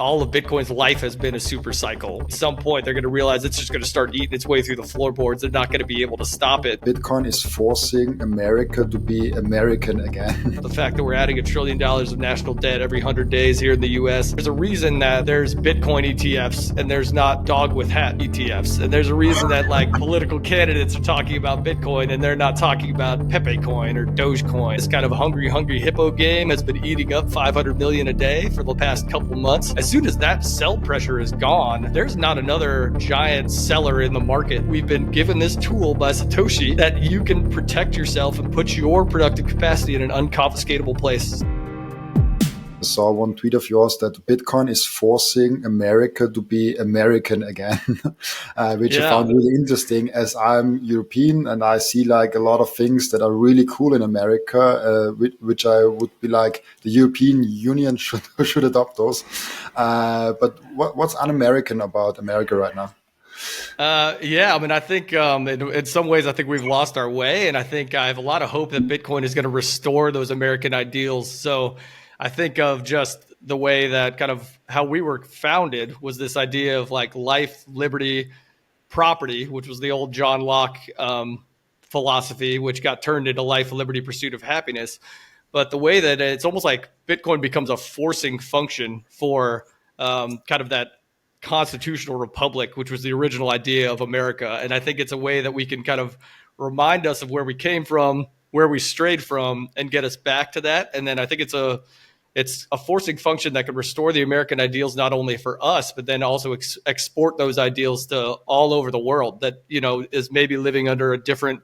all of Bitcoin's life has been a super cycle. At some point, they're going to realize it's just going to start eating its way through the floorboards. They're not going to be able to stop it. Bitcoin is forcing America to be American again. The fact that we're adding $1 trillion of national debt every 100 days here in the US, there's a reason that there's Bitcoin ETFs and there's not dog with hat ETFs. And there's a reason that like political candidates are talking about Bitcoin and they're not talking about Pepe coin or Dogecoin. This kind of hungry hippo game has been eating up 500 million a day for the past couple months. As soon as that sell pressure is gone, there's not another giant seller in the market. We've been given this tool by Satoshi that you can protect yourself and put your productive capacity in an unconfiscatable place. I saw one tweet of yours that Bitcoin is forcing America to be American again, which I found really interesting as I'm European and I see like a lot of things that are really cool in America, which I would be like the European Union should adopt those. But what's un-American about America right now? I mean, I think in some ways, I think we've lost our way. And I think I have a lot of hope that Bitcoin is going to restore those American ideals. So I think of just the way that kind of how we were founded was this idea of like life, liberty, property, which was the old John Locke philosophy, which got turned into life, liberty, pursuit of happiness. But the way that it's almost like Bitcoin becomes a forcing function for kind of that constitutional republic, which was the original idea of America. And I think it's a way that we can kind of remind us of where we came from, where we strayed from, and get us back to that. And then I think it's a forcing function that can restore the American ideals, not only for us, but then also export those ideals to all over the world that, you know, is maybe living under a different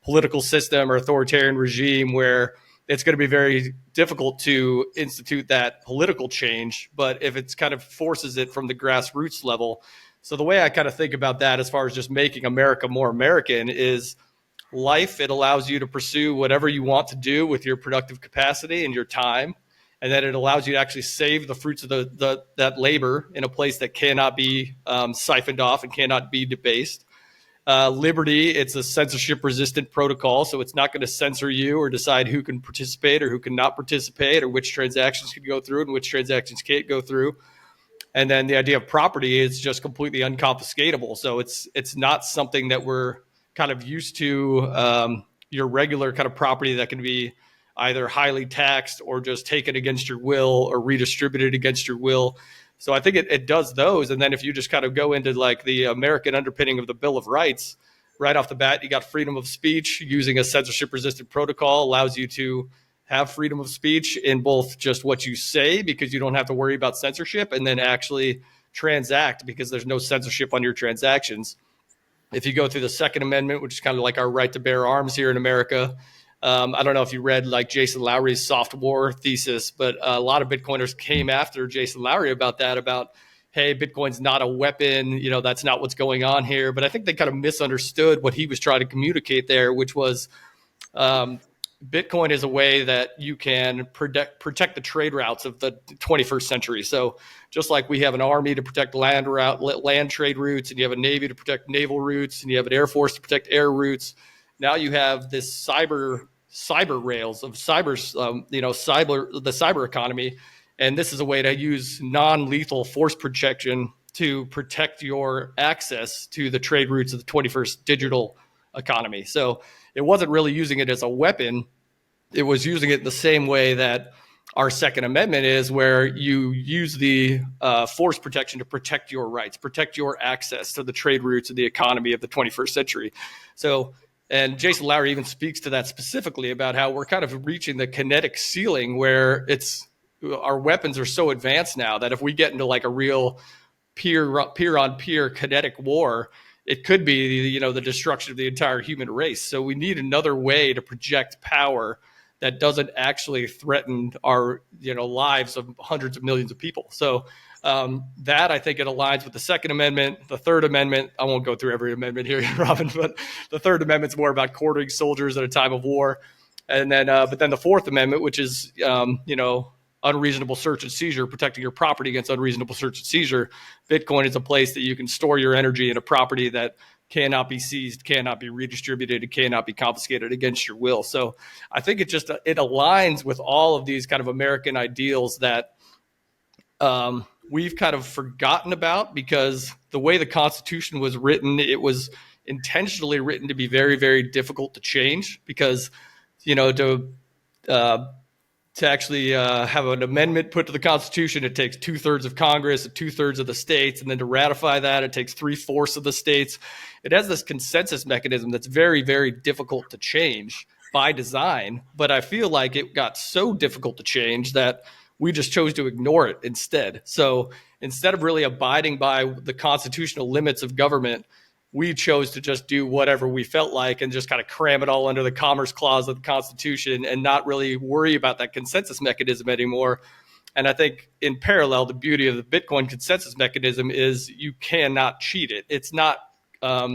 political system or authoritarian regime where it's going to be very difficult to institute that political change. But if it's kind of forces it from the grassroots level. So the way I kind of think about that as far as just making America more American is life. It allows you to pursue whatever you want to do with your productive capacity and your time. And then it allows you to actually save the fruits of that labor in a place that cannot be siphoned off and cannot be debased. Liberty, it's a censorship-resistant protocol, so it's not going to censor you or decide who can participate or who cannot participate or which transactions can go through and which transactions can't go through. And then the idea of property is just completely unconfiscatable. So it's not something that we're kind of used to, your regular kind of property that can be either highly taxed or just taken against your will or redistributed against your will. So I think it does those. And then if you just kind of go into like the American underpinning of the Bill of Rights, right off the bat, you got freedom of speech using a censorship-resistant protocol allows you to have freedom of speech in both just what you say, because you don't have to worry about censorship, and then actually transact because there's no censorship on your transactions. If you go through the Second Amendment, which is kind of like our right to bear arms here in America, I don't know if you read like Jason Lowery's soft war thesis, but a lot of Bitcoiners came after Jason Lowery about that, about, hey, Bitcoin's not a weapon, you know, that's not what's going on here. But I think they kind of misunderstood what he was trying to communicate there, which was Bitcoin is a way that you can protect the trade routes of the 21st century. So just like we have an army to protect land trade routes, and you have a navy to protect naval routes, and you have an air force to protect air routes, now you have this cyber rails of the cyber economy. And this is a way to use non-lethal force protection to protect your access to the trade routes of the 21st digital economy. So it wasn't really using it as a weapon. It was using it the same way that our Second Amendment is, where you use the force protection to protect your rights, protect your access to the trade routes of the economy of the 21st century. So, and Jason Lowery even speaks to that specifically about how we're kind of reaching the kinetic ceiling where our weapons are so advanced now that if we get into like a real peer-on-peer kinetic war, it could be, the destruction of the entire human race. So we need another way to project power that doesn't actually threaten our, lives of hundreds of millions of people. So that, I think it aligns with the Second Amendment. The Third Amendment, I won't go through every amendment here, Robin, but the Third Amendment's more about quartering soldiers at a time of war. And then, but then the Fourth Amendment, which is, unreasonable search and seizure, protecting your property against unreasonable search and seizure. Bitcoin is a place that you can store your energy in a property that cannot be seized, cannot be redistributed, it cannot be confiscated against your will. So I think it aligns with all of these kind of American ideals that we've kind of forgotten about, because the way the Constitution was written, it was intentionally written to be very, very difficult to change, because, uh, to actually have an amendment put to the Constitution, it takes 2/3 of Congress and 2/3 of the states. And then to ratify that, it takes 3/4 of the states. It has this consensus mechanism that's very, very difficult to change by design. But I feel like it got so difficult to change that we just chose to ignore it instead. So instead of really abiding by the constitutional limits of government, we chose to just do whatever we felt like and just kind of cram it all under the Commerce Clause of the Constitution and not really worry about that consensus mechanism anymore. And I think in parallel, the beauty of the Bitcoin consensus mechanism is you cannot cheat it. It's not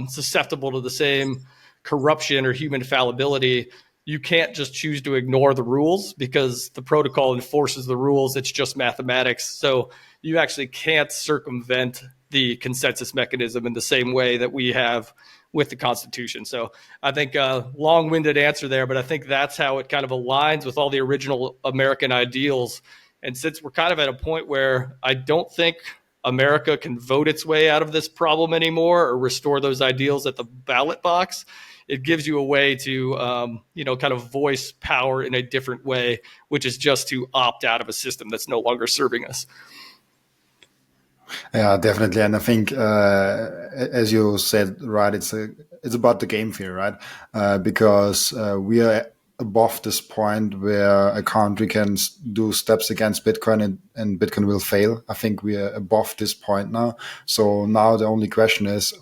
susceptible to the same corruption or human fallibility. You can't just choose to ignore the rules because the protocol enforces the rules. It's just mathematics. So you actually can't circumvent the consensus mechanism in the same way that we have with the Constitution. So I think long-winded answer there, but I think that's how it kind of aligns with all the original American ideals. And since we're kind of at a point where I don't think America can vote its way out of this problem anymore or restore those ideals at the ballot box, it gives you a way to, kind of voice power in a different way, which is just to opt out of a system that's no longer serving us. Yeah, definitely. And I think, as you said, right, it's about the game theory, right? Because we are above this point where a country can do steps against Bitcoin and Bitcoin will fail. I think we are above this point now. So now the only question is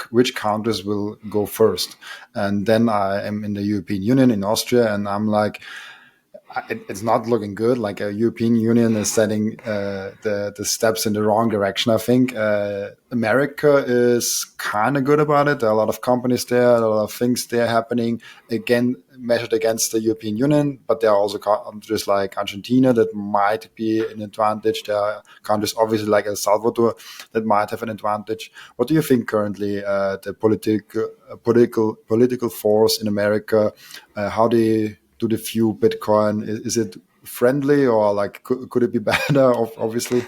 which countries will go first? And then I am in the European Union in Austria, and I'm like, it's not looking good. Like a European Union is setting the steps in the wrong direction. I think America is kind of good about it. There are a lot of companies there, a lot of things there happening, again, measured against the European Union. But there are also countries like Argentina that might be an advantage. There are countries, obviously, like El Salvador that might have an advantage. What do you think currently, the political force in America, how do they view Bitcoin? Is it friendly, or like could it be better? Obviously.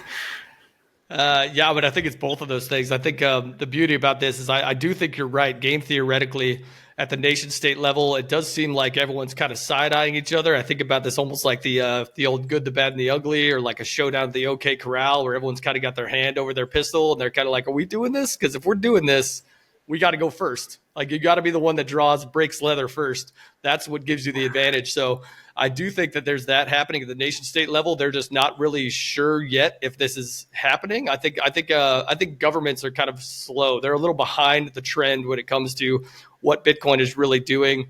Yeah, but I think it's both of those things. I think the beauty about this is I do think you're right. Game theoretically, at the nation state level, it does seem like everyone's kind of side eyeing each other. I think about this almost like the old Good, the Bad, and the Ugly, or like a showdown at the OK Corral, where everyone's kind of got their hand over their pistol and they're kind of like, "Are we doing this? Because if we're doing this, we got to go first. Like, you got to be the one that breaks leather first. That's what gives you the advantage." So I do think that there's that happening at the nation state level. They're just not really sure yet if this is happening. I think governments are kind of slow. They're a little behind the trend when it comes to what Bitcoin is really doing.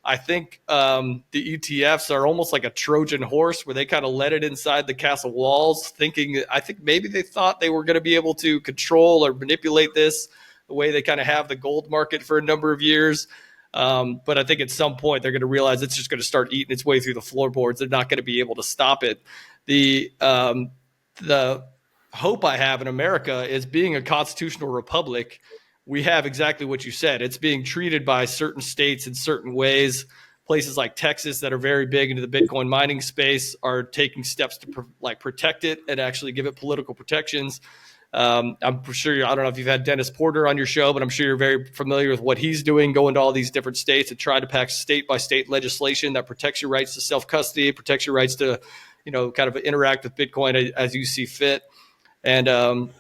I think the ETFs are almost like a Trojan horse, where they kind of let it inside the castle walls, I think maybe they thought they were going to be able to control or manipulate this the way they kind of have the gold market for a number of years. But I think at some point they're going to realize it's just going to start eating its way through the floorboards. They're not going to be able to stop it. The hope I have in America is, being a constitutional republic, we have exactly what you said. It's being treated by certain states in certain ways. Places like Texas that are very big into the Bitcoin mining space are taking steps to protect it and actually give it political protections. I'm sure, I don't know if you've had Dennis Porter on your show, but I'm sure you're very familiar with what he's doing, going to all these different states and trying to pass state by state legislation that protects your rights to self-custody, protects your rights to, kind of interact with Bitcoin as you see fit. And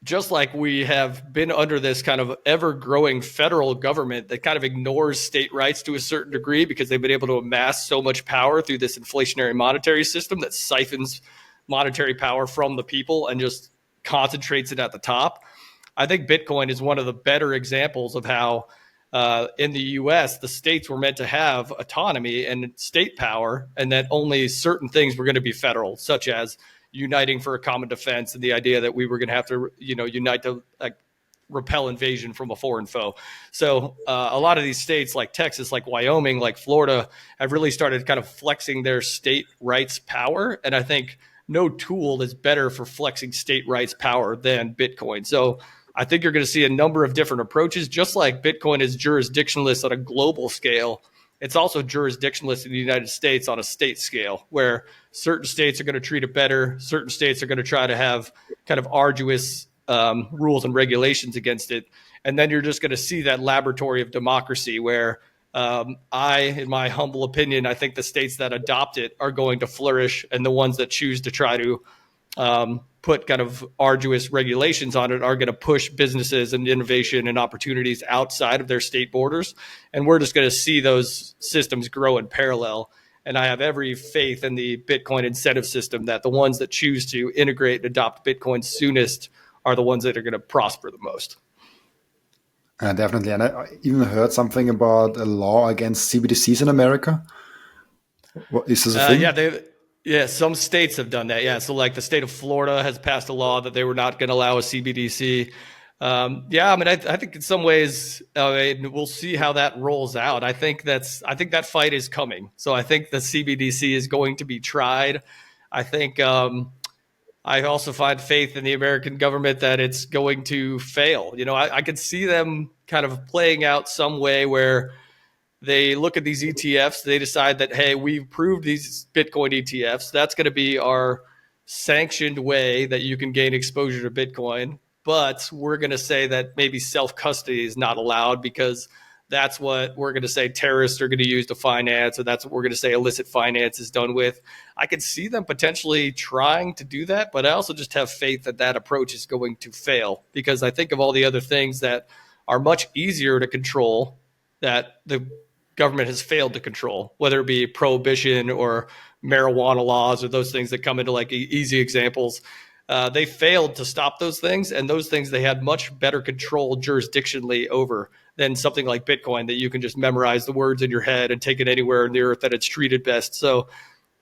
just like we have been under this kind of ever-growing federal government that kind of ignores state rights to a certain degree, because they've been able to amass so much power through this inflationary monetary system that siphons monetary power from the people and just concentrates it at the top. I think Bitcoin is one of the better examples of how in the US, the states were meant to have autonomy and state power, and that only certain things were going to be federal, such as uniting for a common defense and the idea that we were going to have to, unite to repel invasion from a foreign foe. So a lot of these states like Texas, like Wyoming, like Florida, have really started kind of flexing their state rights power. And I think no tool is better for flexing state rights power than Bitcoin. So I think you're going to see a number of different approaches. Just like Bitcoin is jurisdictionless on a global scale, it's also jurisdictionless in the United States on a state scale, where certain states are going to treat it better. Certain states are going to try to have kind of arduous rules and regulations against it. And then you're just going to see that laboratory of democracy where in my humble opinion, I think the states that adopt it are going to flourish, and the ones that choose to try to put kind of arduous regulations on it are going to push businesses and innovation and opportunities outside of their state borders. And we're just going to see those systems grow in parallel. And I have every faith in the Bitcoin incentive system that the ones that choose to integrate and adopt Bitcoin soonest are the ones that are going to prosper the most. Definitely. And I even heard something about a law against CBDCs in America. What, is this a thing? Some states have done that. Yeah, so like the state of Florida has passed a law that they were not going to allow a CBDC. I think in some ways we'll see how that rolls out. I think that fight is coming. So I think the CBDC is going to be tried. I think I also find faith in the American government that it's going to fail. I could see them kind of playing out some way where they look at these ETFs, they decide that, hey, we've proved these Bitcoin ETFs. That's going to be our sanctioned way that you can gain exposure to Bitcoin. But we're going to say that maybe self-custody is not allowed because that's what we're going to say terrorists are going to use to finance, or that's what we're going to say illicit finance is done with. I could see them potentially trying to do that, but I also just have faith that that approach is going to fail because I think of all the other things that are much easier to control that the government has failed to control, whether it be prohibition or marijuana laws or those things that come into like easy examples. They failed to stop those things, and those things they had much better control jurisdictionally over than something like Bitcoin that you can just memorize the words in your head and take it anywhere in the earth that it's treated best. So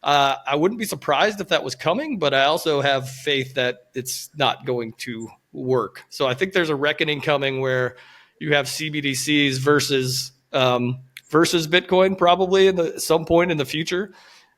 I wouldn't be surprised if that was coming, but I also have faith that it's not going to work. So I think there's a reckoning coming where you have CBDCs versus Bitcoin probably some point in the future.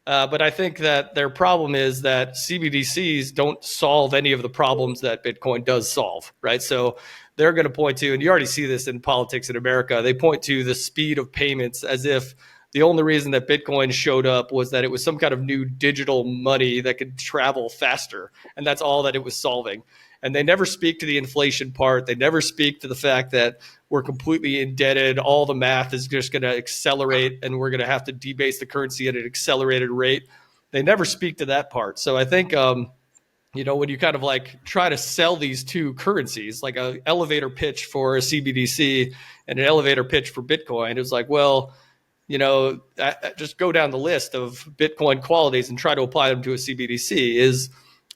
But I think that their problem is that CBDCs don't solve any of the problems that Bitcoin does solve, right? So they're going to point to, and you already see this in politics in America, they point to the speed of payments as if the only reason that Bitcoin showed up was that it was some kind of new digital money that could travel faster. And that's all that it was solving. And they never speak to the inflation part. They never speak to the fact that we're completely indebted. All the math is just going to accelerate, and we're going to have to debase the currency at an accelerated rate. They never speak to that part. So I think, when you kind of like try to sell these two currencies, like an elevator pitch for a CBDC and an elevator pitch for Bitcoin, it was like, well, just go down the list of Bitcoin qualities and try to apply them to a CBDC.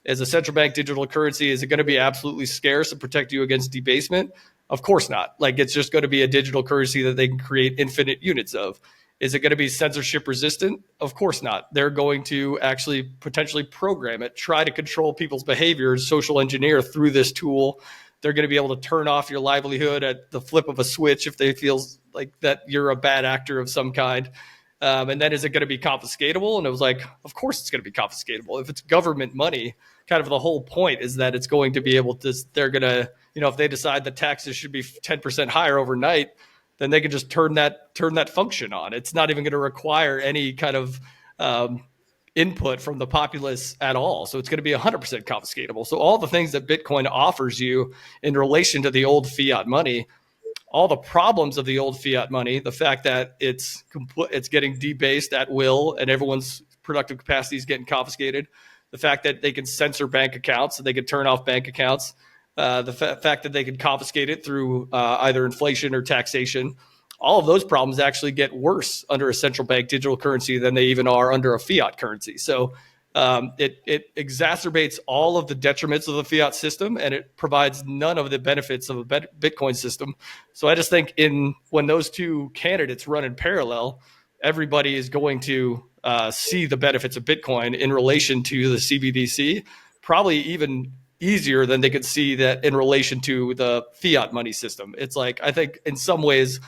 As a central bank digital currency, is it going to be absolutely scarce and protect you against debasement? Of course not. Like, it's just going to be a digital currency that they can create infinite units of. Is it going to be censorship resistant? Of course not. They're going to actually potentially program it, try to control people's behaviors, social engineer through this tool. They're going to be able to turn off your livelihood at the flip of a switch if they feel like that you're a bad actor of some kind. And then is it going to be confiscatable? And it was like, of course it's going to be confiscatable. If it's government money, kind of the whole point is that it's going to be able to, they're going to, if they decide the taxes should be 10% higher overnight, then they can just turn that function on. It's not even going to require any kind of input from the populace at all. So it's going to be 100% confiscatable. So all the things that Bitcoin offers you in relation to the old fiat money, all the problems of the old fiat money, the fact that it's getting debased at will and everyone's productive capacity is getting confiscated, the fact that they can censor bank accounts and they can turn off bank accounts, the fact that they can confiscate it through either inflation or taxation, all of those problems actually get worse under a central bank digital currency than they even are under a fiat currency. So it exacerbates all of the detriments of the fiat system, and it provides none of the benefits of a Bitcoin system. So I just think when those two candidates run in parallel, everybody is going to see the benefits of Bitcoin in relation to the CBDC, probably even easier than they could see that in relation to the fiat money system. It's like, I think in some ways,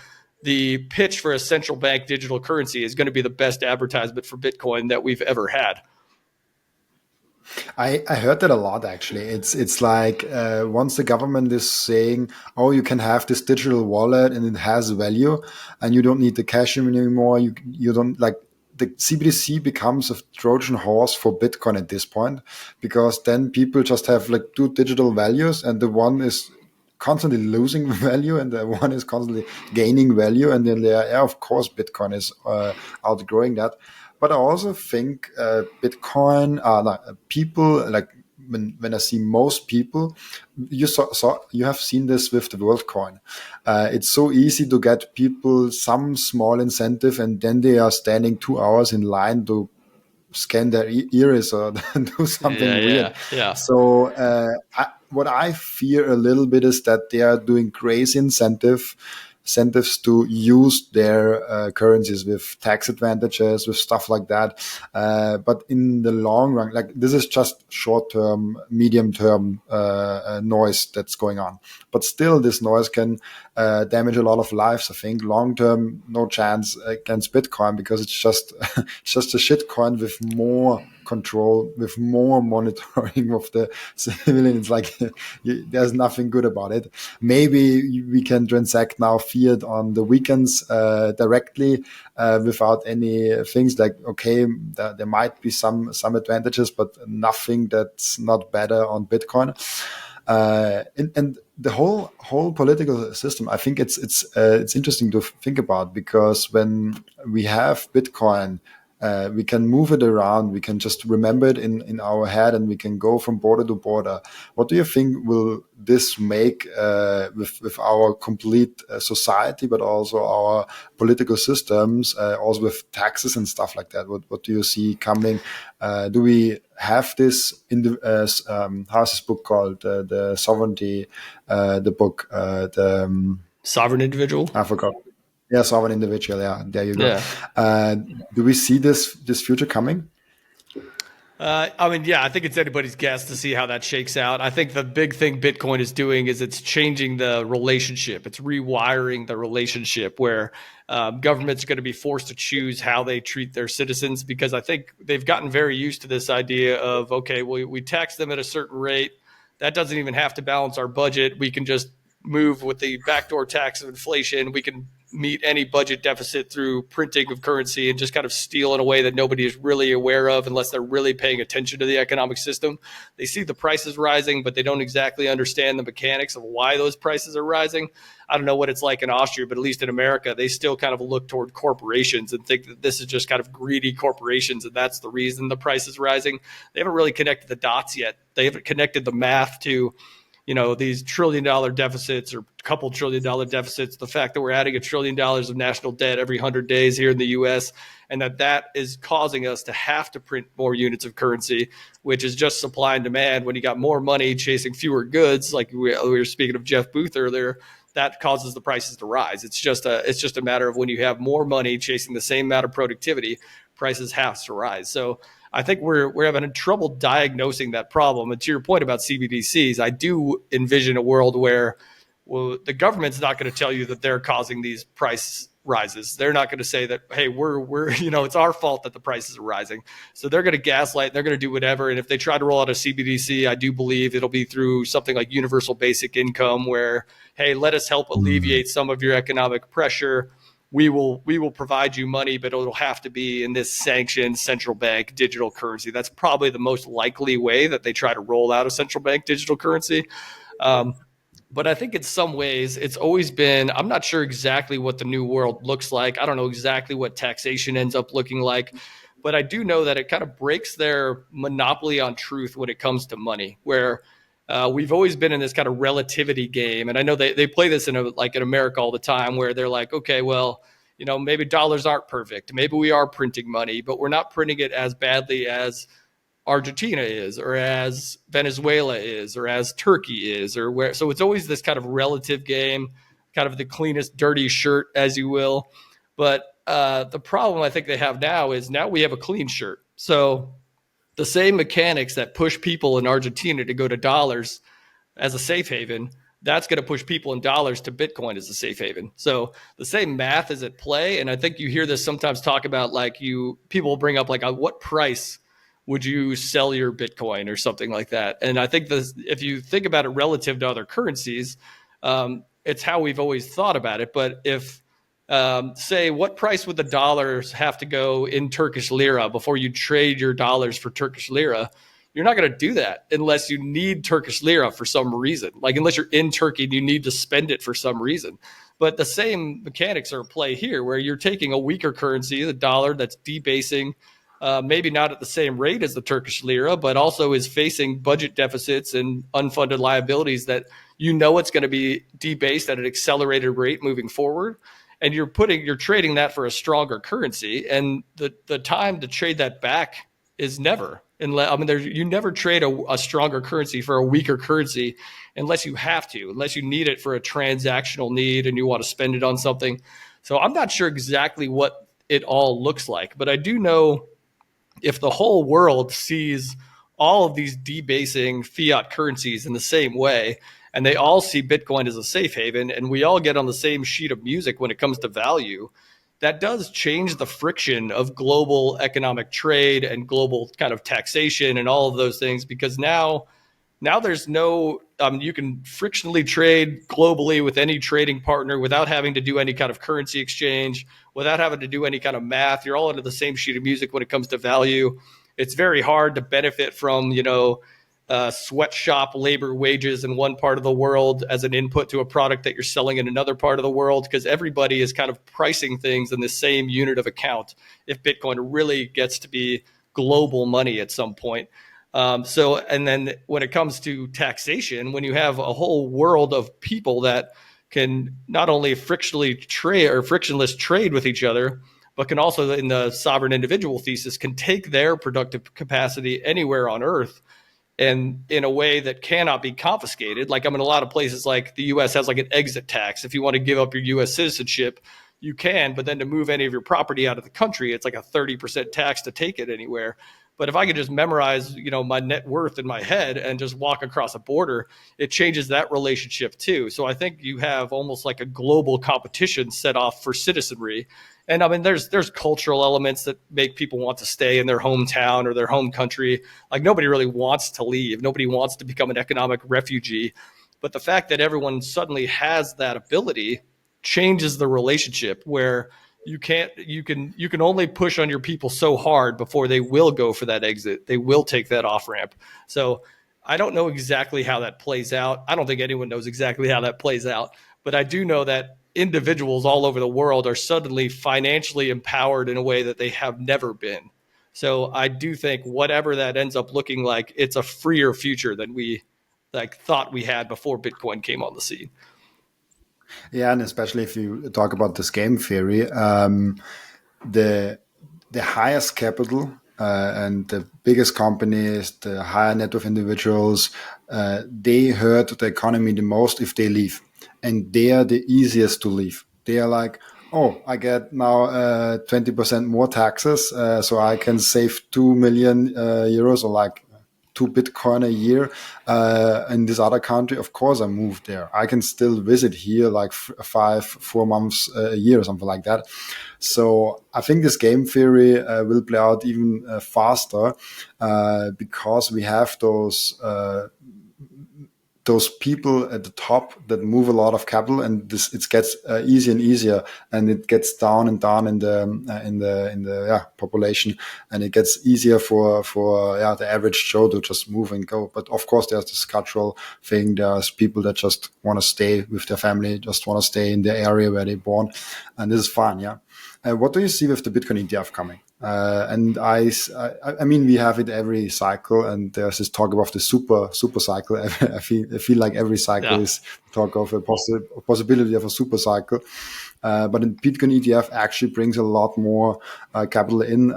the pitch for a central bank digital currency is going to be the best advertisement for Bitcoin that we've ever had. I heard that a lot actually. It's like once the government is saying, "Oh, you can have this digital wallet and it has value, and you don't need the cash anymore." You don't like the CBDC becomes a Trojan horse for Bitcoin at this point, because then people just have like two digital values, and the one is constantly losing value and the one is constantly gaining value, and then yeah, of course Bitcoin is outgrowing that. But I also think Bitcoin, like, people like when I see most people, you have seen this with the WorldCoin. It's so easy to get people some small incentive, and then they are standing 2 hours in line to scan their iris or do Yeah, something weird. yeah, yeah. So what I fear a little bit is that they are doing crazy incentives to use their currencies with tax advantages, with stuff like that. But in the long run, like this is just short term, medium term noise that's going on. But still, this noise can damage a lot of lives. I think long term, no chance against Bitcoin, because it's just it's just a shit coin with more control, with more monitoring of the civilians. Like there's nothing good about it. Maybe we can transact now fiat on the weekends directly without any things. Like okay, there might be some advantages, but nothing that's not better on Bitcoin. And the whole political system, I think it's interesting to think about, because when we have Bitcoin, we can move it around. We can just remember it in our head, and we can go from border to border. What do you think will this make with our complete society, but also our political systems, also with taxes and stuff like that? What do you see coming? Do we have this in the how's this book called? The sovereignty, the book, Sovereign individual. I forgot. Yeah, sovereign individual. Yeah, there you go. Yeah. Uh, do we see this future coming? I mean, yeah, I think it's anybody's guess to see how that shakes out. I think the big thing Bitcoin is doing is it's changing the relationship. It's rewiring the relationship where governments are going to be forced to choose how they treat their citizens, because I think they've gotten very used to this idea of, okay, we tax them at a certain rate. That doesn't even have to balance our budget. We can just move with the backdoor tax of inflation. We can meet any budget deficit through printing of currency and just kind of steal in a way that nobody is really aware of unless they're really paying attention to the economic system. They see the prices rising, but they don't exactly understand the mechanics of why those prices are rising. I don't know what it's like in Austria, but at least in America, they still kind of look toward corporations and think that this is just kind of greedy corporations, and that's the reason the price is rising. They haven't really connected the dots yet. They haven't connected the math to, you know, these $1 trillion deficits or a couple $1 trillion deficits, the fact that we're adding $1 trillion of national debt every 100 days here in the US, and that is causing us to have to print more units of currency, which is just supply and demand. When you got more money chasing fewer goods, like we were speaking of Jeff Booth earlier, that causes the prices to rise. It's just a matter of when you have more money chasing the same amount of productivity, prices have to rise. So I think we're having trouble diagnosing that problem. And to your point about CBDCs, I do envision a world where, well, the government's not going to tell you that they're causing these price rises. They're not going to say that, hey, we're it's our fault that the prices are rising. So they're going to gaslight. They're going to do whatever. And if they try to roll out a CBDC, I do believe it'll be through something like universal basic income, where, hey, let us help alleviate some of your economic pressure. We will provide you money, but it'll have to be in this sanctioned central bank digital currency. That's probably the most likely way that they try to roll out a central bank digital currency. Um, but I think in some ways it's always been, I'm not sure exactly what the new world looks like. I don't know exactly what taxation ends up looking like, but I do know that it kind of breaks their monopoly on truth when it comes to money, where we've always been in this kind of relativity game. And I know they play this in America all the time, where they're like, okay, well, maybe dollars aren't perfect. Maybe we are printing money, but we're not printing it as badly as Argentina is, or as Venezuela is, or as Turkey is, or where. So it's always this kind of relative game, kind of the cleanest dirty shirt, as you will. But the problem I think they have now is now we have a clean shirt. So the same mechanics that push people in Argentina to go to dollars as a safe haven, that's going to push people in dollars to Bitcoin as a safe haven. So the same math is at play. And I think you hear this sometimes talk about, like, people bring up like, what price would you sell your Bitcoin or something like that? And I think this, if you think about it relative to other currencies, it's how we've always thought about it. But if say, what price would the dollars have to go in Turkish lira before you trade your dollars for Turkish lira? You're not going to do that unless you need Turkish lira for some reason. Like, unless you're in Turkey and you need to spend it for some reason. But the same mechanics are at play here, where you're taking a weaker currency, the dollar, that's debasing, maybe not at the same rate as the Turkish lira, but also is facing budget deficits and unfunded liabilities that it's going to be debased at an accelerated rate moving forward. And you're trading that for a stronger currency, and the time to trade that back is never. You never trade a stronger currency for a weaker currency unless you have to, unless you need it for a transactional need and you want to spend it on something. So I'm not sure exactly what it all looks like, but I do know if the whole world sees all of these debasing fiat currencies in the same way, and they all see Bitcoin as a safe haven, and we all get on the same sheet of music when it comes to value, that does change the friction of global economic trade and global kind of taxation and all of those things, because now there's no you can frictionally trade globally with any trading partner without having to do any kind of currency exchange, without having to do any kind of math. You're all under the same sheet of music when it comes to value. It's very hard to benefit from sweatshop labor wages in one part of the world as an input to a product that you're selling in another part of the world, because everybody is kind of pricing things in the same unit of account if Bitcoin really gets to be global money at some point. And then when it comes to taxation, when you have a whole world of people that can not only frictionless trade with each other, but can also, in the sovereign individual thesis, can take their productive capacity anywhere on earth and in a way that cannot be confiscated. Like, in a lot of places, like the US has like an exit tax. If you want to give up your US citizenship, you can, but then to move any of your property out of the country, it's like a 30% tax to take it anywhere. But if I could just memorize, my net worth in my head and just walk across a border, it changes that relationship too. So I think you have almost like a global competition set off for citizenry. And there's cultural elements that make people want to stay in their hometown or their home country. Like, nobody really wants to leave. Nobody wants to become an economic refugee. But the fact that everyone suddenly has that ability changes the relationship, where you can only push on your people so hard before they will go for that exit. They will take that off ramp. So I don't know exactly how that plays out. I don't think anyone knows exactly how that plays out, but I do know that individuals all over the world are suddenly financially empowered in a way that they have never been. So I do think whatever that ends up looking like, it's a freer future than we thought we had before Bitcoin came on the scene. Yeah, and especially if you talk about this game theory, the highest capital and the biggest companies, the higher net worth individuals, they hurt the economy the most if they leave, and they are the easiest to leave. They are like, oh, I get now 20% more taxes, so I can save 2 million euros, or like 2 Bitcoin a year in this other country. Of course, I moved there. I can still visit here like 4 months a year or something like that. So I think this game theory will play out even faster because we have those people at the top that move a lot of capital, and it gets easier and easier, and it gets down and down in the population, and it gets easier for the average Joe to just move and go. But of course, there's this cultural thing. There's people that just want to stay with their family, just want to stay in the area where they're born, and this is fine. Yeah. What do you see with the Bitcoin ETF coming? And I mean, we have it every cycle, and there's this talk about the super cycle. I feel like every cycle is talk of a possibility of a super cycle. But the Bitcoin ETF actually brings a lot more capital in.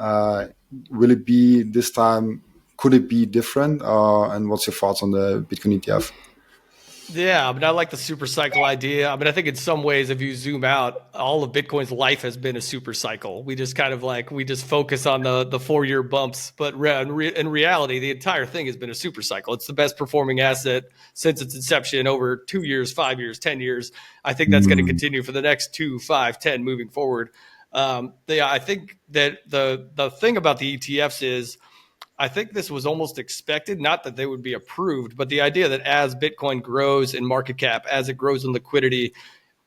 Will it be this time? Could it be different? And what's your thoughts on the Bitcoin ETF? Yeah, I like the super cycle idea. I think in some ways, if you zoom out, all of Bitcoin's life has been a super cycle. We just focus on the 4-year bumps, but in reality, the entire thing has been a super cycle. It's the best performing asset since its inception over 2 years, 5 years, 10 years. I think that's going to continue for the next 2, 5, 10 moving forward. I think that the thing about the ETFs is, I think this was almost expected, not that they would be approved, but the idea that as Bitcoin grows in market cap, as it grows in liquidity,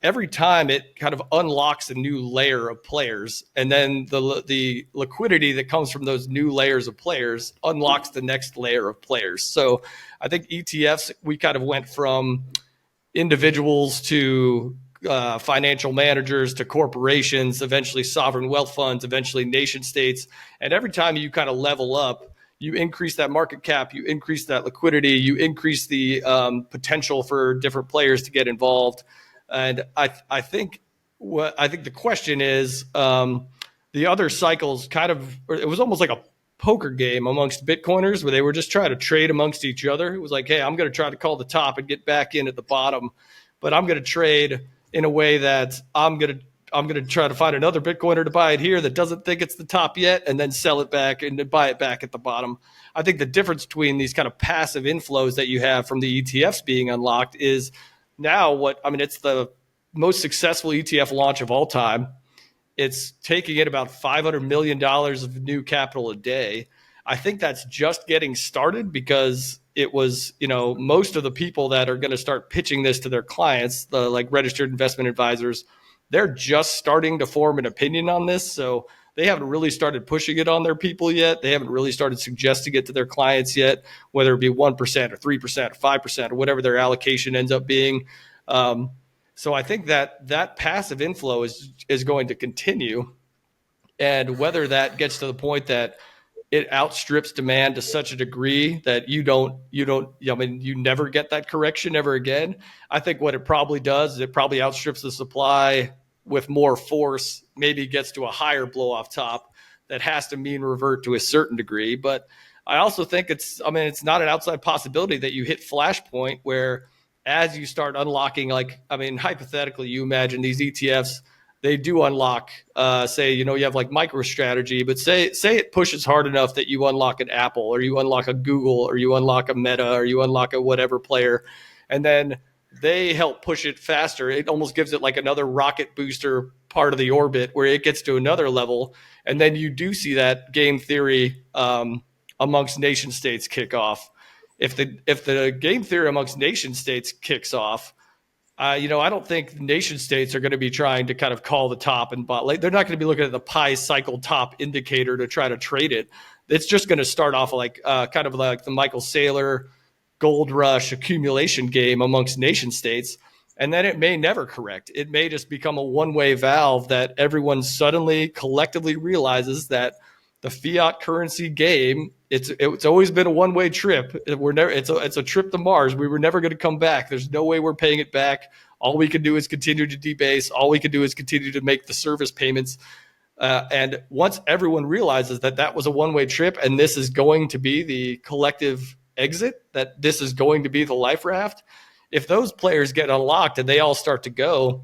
every time it kind of unlocks a new layer of players, and then the liquidity that comes from those new layers of players unlocks the next layer of players. So I think ETFs, we kind of went from individuals to financial managers to corporations, eventually sovereign wealth funds, eventually nation states. And every time you kind of level up, you increase that market cap, you increase that liquidity, you increase the potential for different players to get involved. And I think the question is, the other cycles kind of, it was almost like a poker game amongst Bitcoiners where they were just trying to trade amongst each other. It was like, hey, I'm going to try to call the top and get back in at the bottom, but I'm going to trade in a way that I'm going to try to find another Bitcoiner to buy it here that doesn't think it's the top yet, and then sell it back and buy it back at the bottom. I think the difference between these kind of passive inflows that you have from the ETFs being unlocked is now it's the most successful ETF launch of all time. It's taking in about $500 million of new capital a day. I think that's just getting started because it was, most of the people that are going to start pitching this to their clients, the like registered investment advisors, they're just starting to form an opinion on this. So they haven't really started pushing it on their people yet. They haven't really started suggesting it to their clients yet, whether it be 1% or 3% or 5% or whatever their allocation ends up being. So I think that passive inflow is going to continue, and whether that gets to the point that it outstrips demand to such a degree that you never get that correction ever again. I think what it probably does is it probably outstrips the supply with more force, maybe gets to a higher blow off top that has to mean revert to a certain degree. But I also think it's not an outside possibility that you hit flashpoint where as you start unlocking, hypothetically, you imagine these ETFs, they do unlock, say, you have like MicroStrategy, but say it pushes hard enough that you unlock an Apple or you unlock a Google or you unlock a Meta or you unlock a whatever player, and then they help push it faster. It almost gives it like another rocket booster part of the orbit where it gets to another level. And then you do see that game theory amongst nation states kick off. If the game theory amongst nation states kicks off, I don't think nation states are going to be trying to kind of call the top and bot. Like, they're not going to be looking at the pi cycle top indicator to try to trade it. It's just going to start off like kind of like the Michael Saylor gold rush accumulation game amongst nation states. And then it may never correct. It may just become a one-way valve that everyone suddenly collectively realizes that the fiat currency game, it's always been a one-way trip. It's a trip to Mars. We were never going to come back. There's no way we're paying it back. All we can do is continue to debase. All we can do is continue to make the service payments. And once everyone realizes that that was a one-way trip and this is going to be the collective exit, that this is going to be the life raft, if those players get unlocked and they all start to go,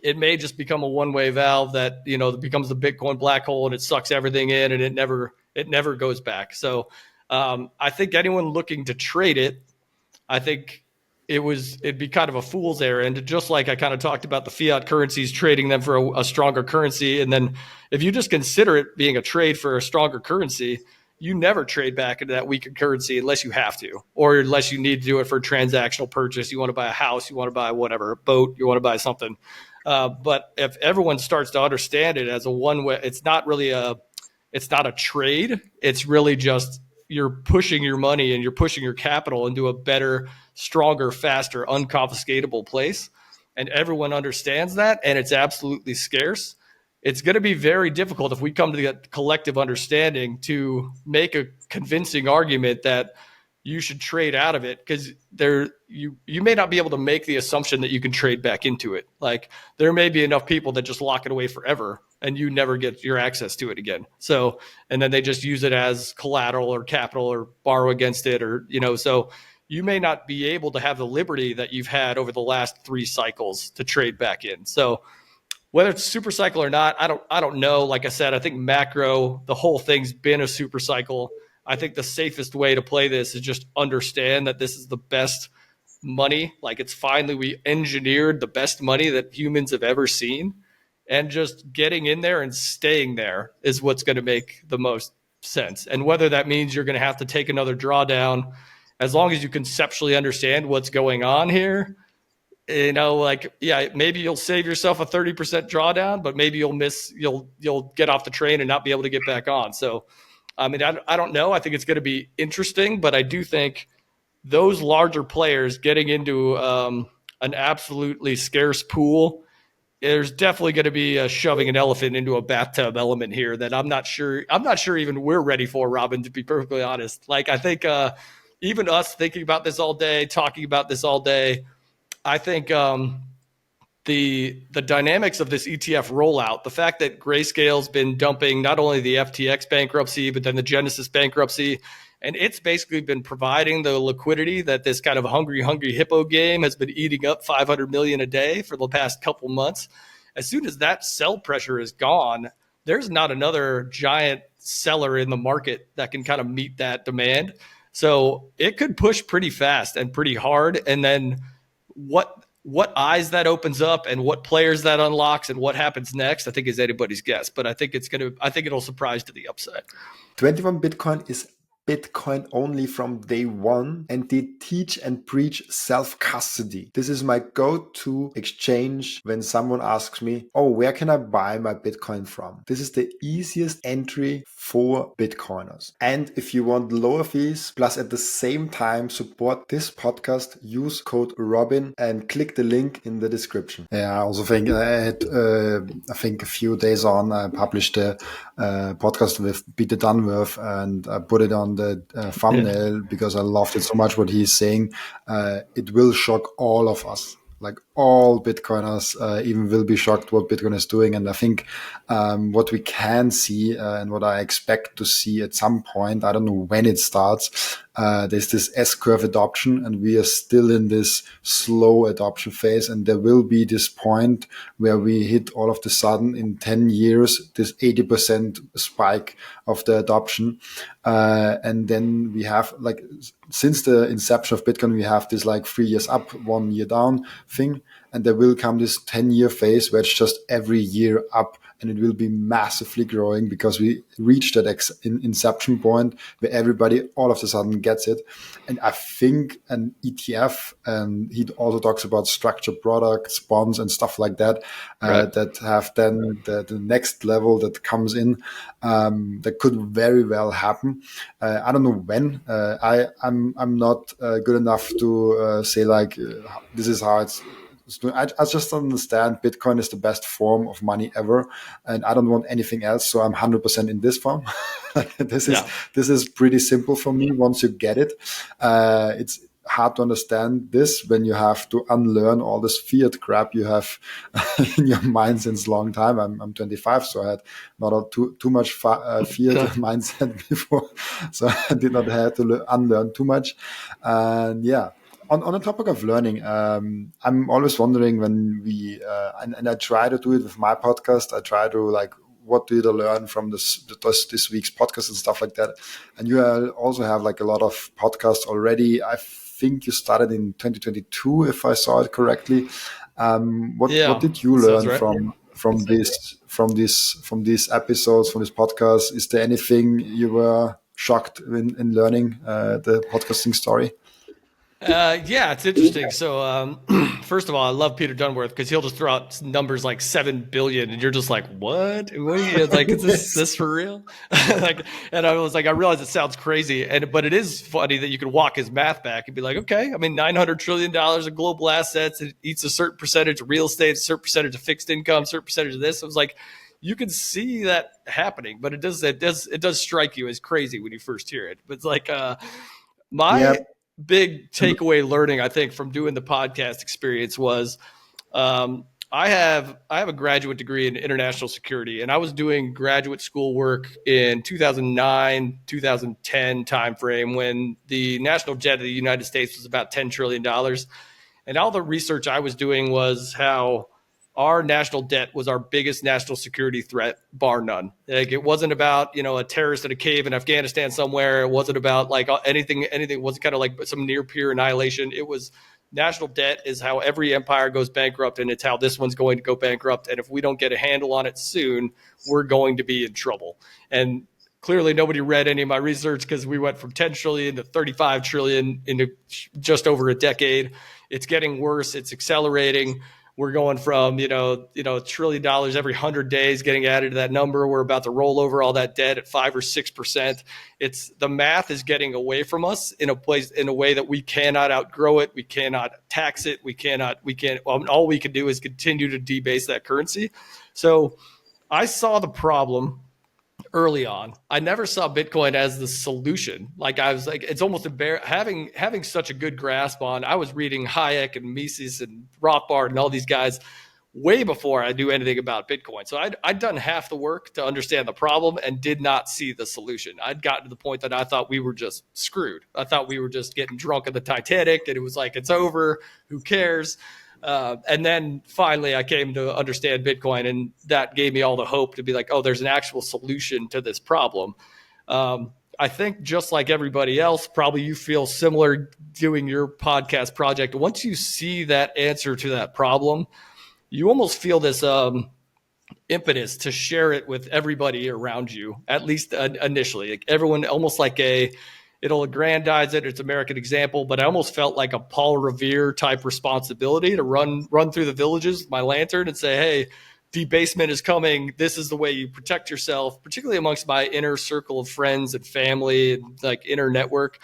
it may just become a one-way valve that becomes the Bitcoin black hole and it sucks everything in and it never goes back. So I think anyone looking to trade it, I think it'd be kind of a fool's errand, just like I kind of talked about the fiat currencies, trading them for a stronger currency. And then if you just consider it being a trade for a stronger currency, you never trade back into that weaker currency unless you have to, or unless you need to do it for transactional purchase. You want to buy a house, you want to buy whatever, a boat, you want to buy something. But if everyone starts to understand it as a one-way, it's not a trade. It's really just you're pushing your money and you're pushing your capital into a better, stronger, faster, unconfiscatable place. And everyone understands that, and it's absolutely scarce. It's going to be very difficult if we come to the collective understanding to make a convincing argument that you should trade out of it, because you may not be able to make the assumption that you can trade back into it. Like, there may be enough people that just lock it away forever and you never get your access to it again. So, and then they just use it as collateral or capital or borrow against it, or, so you may not be able to have the liberty that you've had over the last 3 cycles to trade back in. So whether it's a super cycle or not, I don't know. Like I said, I think macro, the whole thing's been a super cycle. I think the safest way to play this is just understand that this is the best money. Like, it's finally, we engineered the best money that humans have ever seen. And just getting in there and staying there is what's going to make the most sense. And whether that means you're going to have to take another drawdown, as long as you conceptually understand what's going on here, like, yeah, maybe you'll save yourself a 30% drawdown, but maybe you'll get off the train and not be able to get back on. So, I mean, I don't know. I think it's going to be interesting, but I do think those larger players getting into an absolutely scarce pool, there's definitely going to be a shoving an elephant into a bathtub element here that I'm not sure even we're ready for, Robin, to be perfectly honest. Like, I think even us thinking about this all day, talking about this all day, I think the dynamics of this ETF rollout, the fact that Grayscale's been dumping not only the FTX bankruptcy, but then the Genesis bankruptcy, and it's basically been providing the liquidity that this kind of hungry hippo game has been eating up 500 million a day for the past couple months. As soon as that sell pressure is gone, there's not another giant seller in the market that can kind of meet that demand. So it could push pretty fast and pretty hard. And then what eyes that opens up and what players that unlocks and what happens next, I think is anybody's guess. But I think it'll surprise to the upside. 21 Bitcoin is Bitcoin only from day one, and they teach and preach self-custody. This is my go-to exchange when someone asks me, oh, where can I buy my Bitcoin from? This is the easiest entry for Bitcoiners. And if you want lower fees, plus at the same time support this podcast, use code Robin and click the link in the description. Yeah, I also think I think a few days on, I published a podcast with Peter Dunworth, and I put it on the thumbnail because I loved it so much what he's saying. It will shock all of us. Like all Bitcoiners even will be shocked what Bitcoin is doing. And I think what we can see and what I expect to see at some point, I don't know when it starts, there's this S-curve adoption, and we are still in this slow adoption phase. And there will be this point where we hit all of the sudden in 10 years, this 80% spike of the adoption. And then we have, like, since the inception of Bitcoin, we have this like 3 years up, 1 year down thing. And there will come this 10-year phase where it's just every year up, and it will be massively growing because we reached that inception point where everybody all of a sudden gets it. And I think an ETF, and he also talks about structured products, bonds and stuff like that, right, that have then the next level that comes in, that could very well happen. I don't know when. I'm not good enough to say like this is how it's. I just understand Bitcoin is the best form of money ever, and I don't want anything else. So I'm 100% in this form. This is pretty simple for me. Once you get it, it's hard to understand this when you have to unlearn all this fiat crap you have in your mind since a long time. I'm 25, so I had not too much fiat mindset before, so I did not have to unlearn too much. And yeah. On the topic of learning, I'm always wondering when we, and I try to do it with my podcast, I try to like, what did I learn from this week's podcast and stuff like that. And you also have like a lot of podcasts already. I think you started in 2022, if I saw it correctly. What did you learn from these episodes, from this podcast? Is there anything you were shocked in learning the podcasting story? Yeah, it's interesting. So, first of all, I love Peter Dunworth because he'll just throw out numbers like 7 billion, and you're just like, "What? What are you like? Is this for real?" Like, and I was like, I realize it sounds crazy, but it is funny that you can walk his math back and be like, "Okay, I mean, $900 trillion of global assets. It eats a certain percentage of real estate, a certain percentage of fixed income, a certain percentage of this." I was like, you can see that happening, but it does strike you as crazy when you first hear it. But it's like big takeaway learning, I think, from doing the podcast experience was I have a graduate degree in international security, and I was doing graduate school work in 2009, 2010 timeframe when the national debt of the United States was about $10 trillion. And all the research I was doing was how our national debt was our biggest national security threat, bar none. Like, it wasn't about, a terrorist in a cave in Afghanistan somewhere. It wasn't about like anything. It wasn't kind of like some near peer annihilation. It was national debt is how every empire goes bankrupt, and it's how this one's going to go bankrupt. And if we don't get a handle on it soon, we're going to be in trouble. And clearly nobody read any of my research because we went from 10 trillion to 35 trillion into just over a decade. It's getting worse. It's accelerating. We're going from, $1 trillion every 100 days getting added to that number. We're about to roll over all that debt at 5 or 6%. It's the math is getting away from us in a way that we cannot outgrow it. We cannot tax it. All we can do is continue to debase that currency. So I saw the problem early on. I never saw Bitcoin as the solution. Like I was like, it's almost embarrassing having such a good grasp on. I was reading Hayek and Mises and Rothbard and all these guys way before I knew anything about Bitcoin. So I'd done half the work to understand the problem and did not see the solution. I'd gotten to the point that I thought we were just screwed. I thought we were just getting drunk on the Titanic and it was like, it's over. Who cares? And then finally I came to understand Bitcoin, and that gave me all the hope to be like, oh, there's an actual solution to this problem. I think just like everybody else, probably you feel similar doing your podcast project. Once you see that answer to that problem, you almost feel this impetus to share it with everybody around you, at least initially. Like everyone, almost like it'll aggrandize it. It's American example, but I almost felt like a Paul Revere type responsibility to run through the villages with my lantern and say, hey, debasement is coming. This is the way you protect yourself, particularly amongst my inner circle of friends and family and like inner network.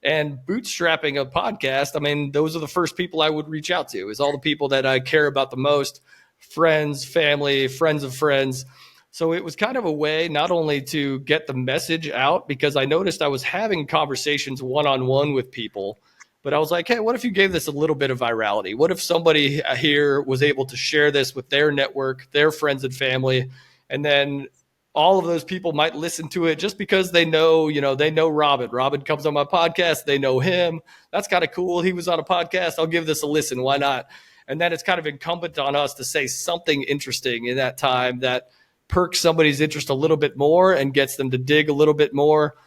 And bootstrapping a podcast, I mean, those are the first people I would reach out to, is all the people that I care about the most, friends, family, friends of friends. So it was kind of a way not only to get the message out, because I noticed I was having conversations one-on-one with people, but I was like, hey, what if you gave this a little bit of virality? What if somebody here was able to share this with their network, their friends and family, and then all of those people might listen to it just because they know Robin. Robin comes on my podcast. They know him. That's kind of cool. He was on a podcast. I'll give this a listen. Why not? And then it's kind of incumbent on us to say something interesting in that time that perks somebody's interest a little bit more and gets them to dig a little bit more.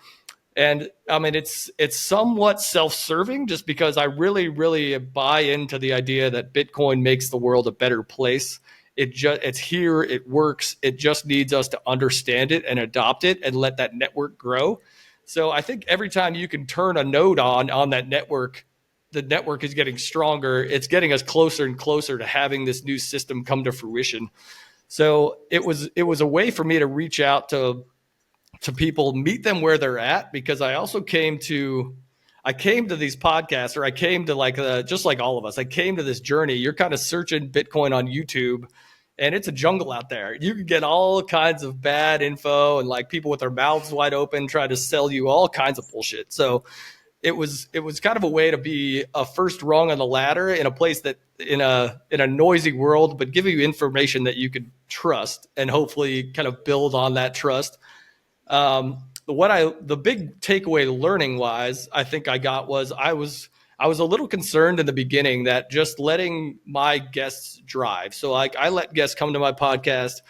And I mean, it's somewhat self-serving just because I really, really buy into the idea that Bitcoin makes the world a better place. It's here, it works. It just needs us to understand it and adopt it and let that network grow. So I think every time you can turn a node on that network, the network is getting stronger. It's getting us closer and closer to having this new system come to fruition. So it was a way for me to reach out to people, meet them where they're at, because I also came to these podcasts, or I came to just like all of us, I came to this journey. You're kind of searching Bitcoin on YouTube, and it's a jungle out there. You can get all kinds of bad info and like people with their mouths wide open try to sell you all kinds of bullshit. So it was kind of a way to be a first rung on the ladder in a place that in a noisy world, but give you information that you could trust and hopefully kind of build on that trust. The big takeaway learning wise, I think I got was I was a little concerned in the beginning that just letting my guests drive. So like I let guests come to my podcast.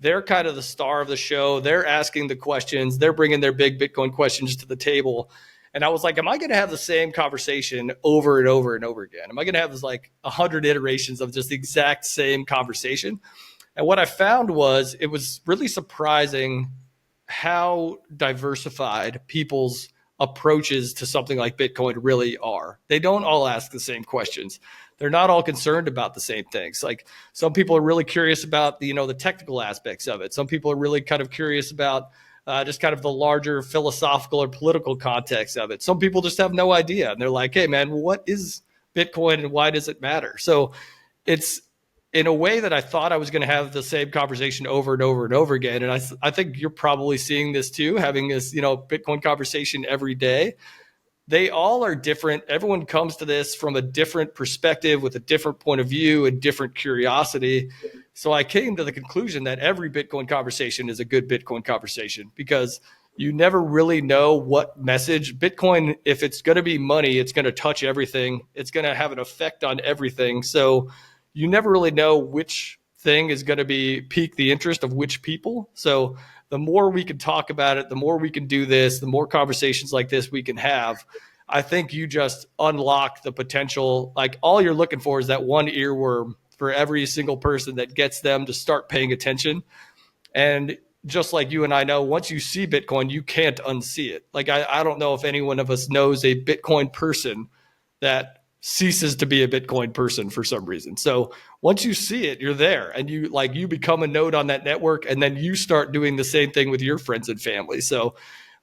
They're kind of the star of the show. They're asking the questions. They're bringing their big Bitcoin questions to the table. And I was like, am I going to have the same conversation over and over and over again? Am I going to have this like 100 iterations of just the exact same conversation? And what I found was it was really surprising how diversified people's approaches to something like Bitcoin really are. They don't all ask the same questions. They're not all concerned about the same things. Like some people are really curious about the technical aspects of it. Some people are really kind of curious about just kind of the larger philosophical or political context of it. Some people just have no idea. And they're like, hey, man, what is Bitcoin and why does it matter? So it's in a way that I thought I was going to have the same conversation over and over and over again. And I think you're probably seeing this too, having this, Bitcoin conversation every day. They all are different. Everyone comes to this from a different perspective with a different point of view and different curiosity. So I came to the conclusion that every Bitcoin conversation is a good Bitcoin conversation, because you never really know what message Bitcoin, if it's going to be money, it's going to touch everything. It's going to have an effect on everything. So you never really know which thing is going to be pique the interest of which people. So the more we can talk about it, the more we can do this, the more conversations like this we can have. I think you just unlock the potential. Like all you're looking for is that one earworm for every single person that gets them to start paying attention. And just like you and I know, once you see Bitcoin, you can't unsee it. Like I don't know if any one of us knows a Bitcoin person that ceases to be a Bitcoin person for some reason. So once you see it, you're there, and you become a node on that network, and then you start doing the same thing with your friends and family. So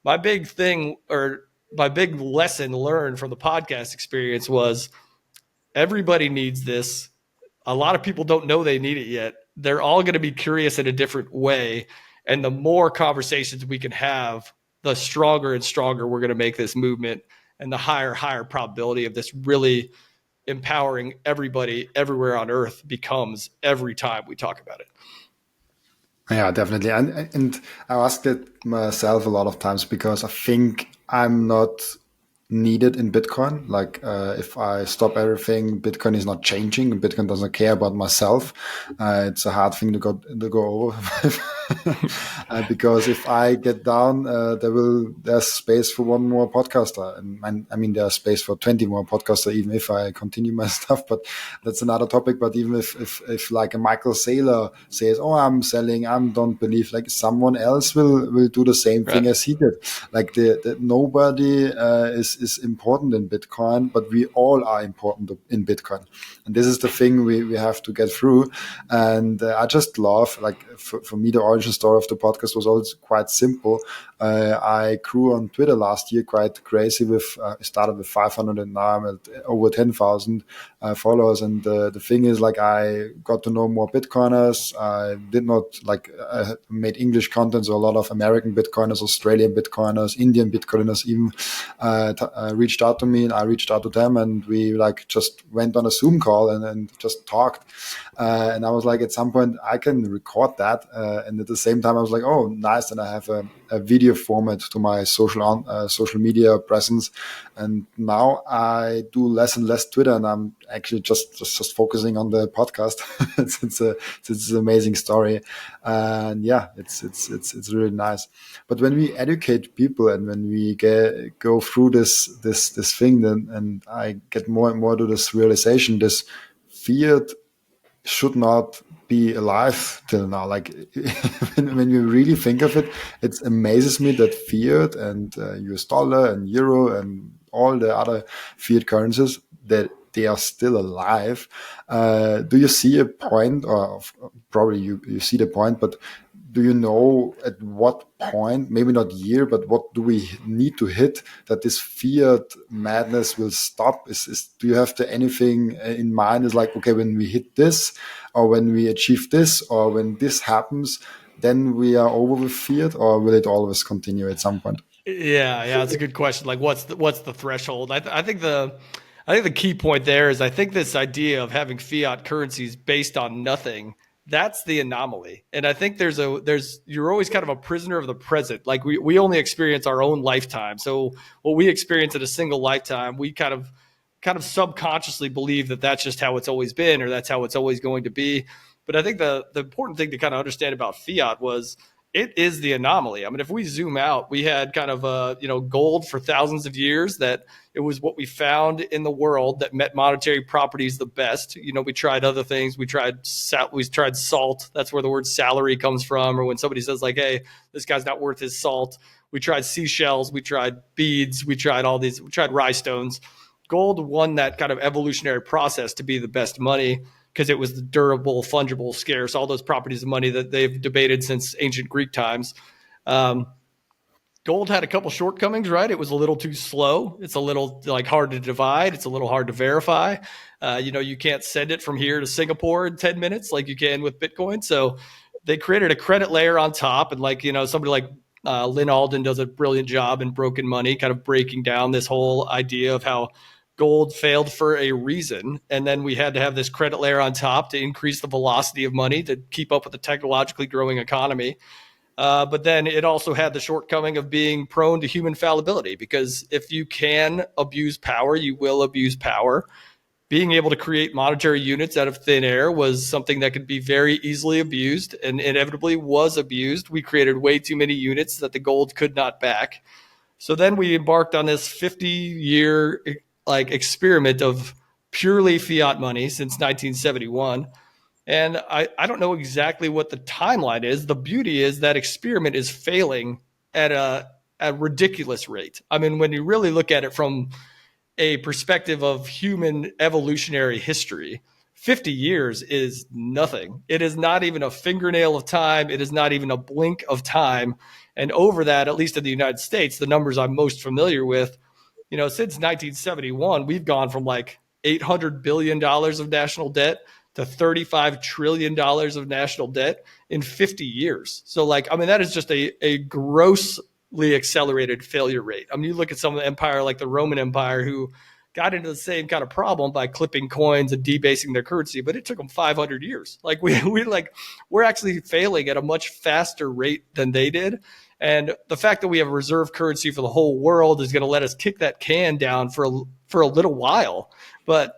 my big thing, or my big lesson learned from the podcast experience, was everybody needs this. A lot of people don't know they need it yet. They're all going to be curious in a different way. And the more conversations we can have, the stronger and stronger we're going to make this movement, and the higher probability of this really empowering everybody everywhere on earth becomes every time we talk about it. Yeah, definitely. And I asked it myself a lot of times because I think I'm not needed in Bitcoin. Like if I stop everything, Bitcoin is not changing. Bitcoin doesn't care about myself. It's a hard thing to go over with. Because if I get down, there's space for one more podcaster, and I mean there's space for 20 more podcasters even if I continue my stuff. But that's another topic. But even if like a Michael Saylor says, "Oh, I'm selling," I don't believe like someone else will do the same thing as he did. Like the nobody is important in Bitcoin, but we all are important in Bitcoin, and this is the thing we have to get through. And I just love, like for me, the origin story of the podcast was always quite simple. I grew on Twitter last year quite crazy with started with 500 and now I'm at over 10,000 followers. And the thing is, like, I got to know more Bitcoiners. I did not like I made English content, so a lot of American Bitcoiners, Australian Bitcoiners, Indian Bitcoiners even reached out to me, and I reached out to them, and we like just went on a Zoom call and just talked. And I was like, at some point I can record that, and at the same time I was like, oh, nice, and I have a video format to my social media presence. And now I do less and less Twitter, and I'm actually just focusing on the podcast. it's an amazing story, and yeah, it's really nice. But when we educate people and when we go through this thing, then and I get more and more to this realization, this fiat should not be alive till now. Like when you really think of it, it amazes me that fiat and US dollar and euro and all the other fiat currencies, that they are still alive. Do you see a point, or probably you see the point, but do you know at what point, maybe not year, but what do we need to hit that this fiat madness will stop? Do you have anything in mind? Is like, okay, when we hit this, or when we achieve this, or when this happens, then we are over with fiat, or will it always continue at some point? Yeah, it's a good question. Like, what's the threshold? I think the key point there is, I think this idea of having fiat currencies based on nothing, that's the anomaly. And I think you're always kind of a prisoner of the present. Like we only experience our own lifetime. So what we experience in a single lifetime, we kind of subconsciously believe that that's just how it's always been, or that's how it's always going to be. But I think the important thing to kind of understand about fiat was, it is the anomaly. I mean, if we zoom out, we had kind of gold for thousands of years, that it was what we found in the world that met monetary properties the best. We tried other things. We tried salt. That's where the word salary comes from. Or when somebody says like, "Hey, this guy's not worth his salt." We tried seashells. We tried beads. We tried all these. We tried rye stones. Gold won that kind of evolutionary process to be the best money, because it was the durable, fungible, scarce, all those properties of money that they've debated since ancient Greek times. Um, Gold had a couple shortcomings, right? It was a little too slow. It's a little like hard to divide. It's a little hard to verify. You can't send it from here to Singapore in 10 minutes like you can with Bitcoin. So they created a credit layer on top. And somebody like Lynn Alden does a brilliant job in Broken Money, kind of breaking down this whole idea of how gold failed for a reason. And then we had to have this credit layer on top to increase the velocity of money to keep up with the technologically growing economy. But then it also had the shortcoming of being prone to human fallibility, because if you can abuse power, you will abuse power. Being able to create monetary units out of thin air was something that could be very easily abused, and inevitably was abused. We created way too many units that the gold could not back. So then we embarked on this 50-year experiment of purely fiat money since 1971. And I don't know exactly what the timeline is. The beauty is that experiment is failing at a ridiculous rate. I mean, when you really look at it from a perspective of human evolutionary history, 50 years is nothing. It is not even a fingernail of time. It is not even a blink of time. And over that, at least in the United States, the numbers I'm most familiar with, since 1971, we've gone from like $800 billion of national debt to $35 trillion of national debt in 50 years. So, that is just a grossly accelerated failure rate. I mean, you look at some of the empire like the Roman Empire, who got into the same kind of problem by clipping coins and debasing their currency, but it took them 500 years. We're actually failing at a much faster rate than they did. And the fact that we have a reserve currency for the whole world is going to let us kick that can down for a little while. But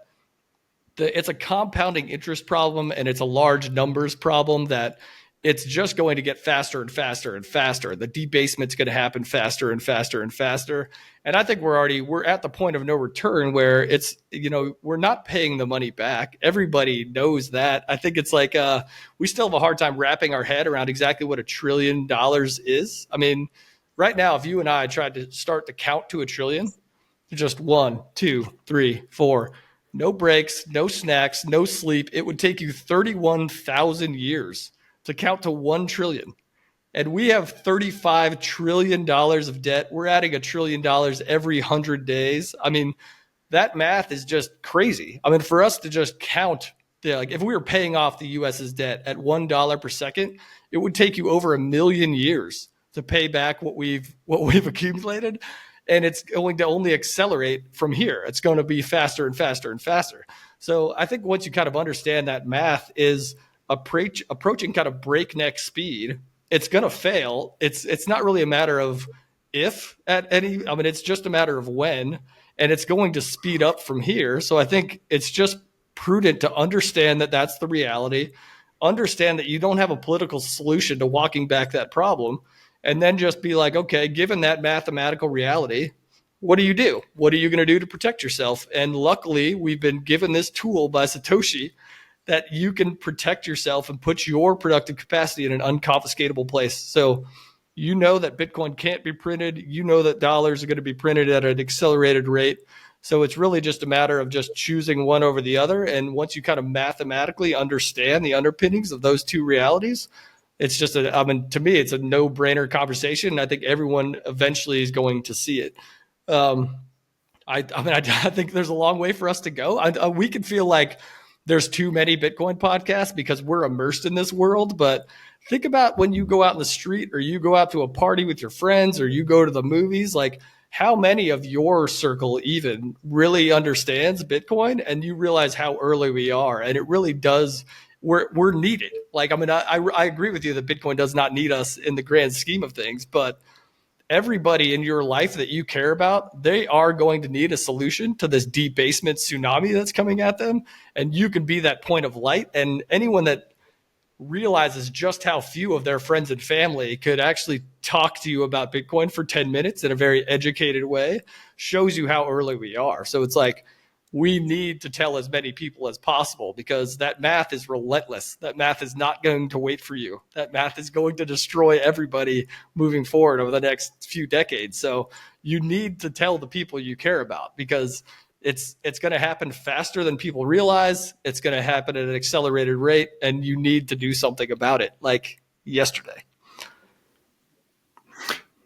it's a compounding interest problem, and it's a large numbers problem that it's just going to get faster and faster and faster. The debasement's going to happen faster and faster and faster. And I think we're at the point of no return where it's, we're not paying the money back. Everybody knows that. I think it's like we still have a hard time wrapping our head around exactly what $1 trillion is. I mean, right now, if you and I tried to start to count to $1 trillion, just 1, 2, 3, 4, no breaks, no snacks, no sleep, it would take you 31,000 years to count to 1 trillion. And we have $35 trillion of debt. We're adding $1 trillion every 100 days. I mean, that math is just crazy. I mean, for us to just count, if we were paying off the US's debt at $1 per second, it would take you over 1 million years to pay back what we've accumulated. And it's going to only accelerate from here. It's going to be faster and faster and faster. So I think once you kind of understand that math is approaching kind of breakneck speed, it's going to fail. It's not really a matter of if it's just a matter of when, and it's going to speed up from here. So I think it's just prudent to understand that that's the reality, understand that you don't have a political solution to walking back that problem, and then just be like, okay, given that mathematical reality, what do you do? What are you going to do to protect yourself? And luckily, we've been given this tool by Satoshi that you can protect yourself and put your productive capacity in an unconfiscatable place. So you know that Bitcoin can't be printed. You know that dollars are going to be printed at an accelerated rate. So it's really just a matter of just choosing one over the other. And once you kind of mathematically understand the underpinnings of those two realities, it's just to me, it's a no-brainer conversation. And I think everyone eventually is going to see it. I think there's a long way for us to go. We can feel like there's too many Bitcoin podcasts because we're immersed in this world. But think about when you go out in the street, or you go out to a party with your friends, or you go to the movies, like how many of your circle even really understands Bitcoin, and you realize how early we are. And it really does. We're needed. I agree with you that Bitcoin does not need us in the grand scheme of things, but everybody in your life that you care about, they are going to need a solution to this debasement tsunami that's coming at them. And you can be that point of light. And anyone that realizes just how few of their friends and family could actually talk to you about Bitcoin for 10 minutes in a very educated way shows you how early we are. So it's like, we need to tell as many people as possible, because that math is relentless. That math is not going to wait for you. That math is going to destroy everybody moving forward over the next few decades. So you need to tell the people you care about, because it's going to happen faster than people realize. It's going to happen at an accelerated rate, and you need to do something about it, like yesterday.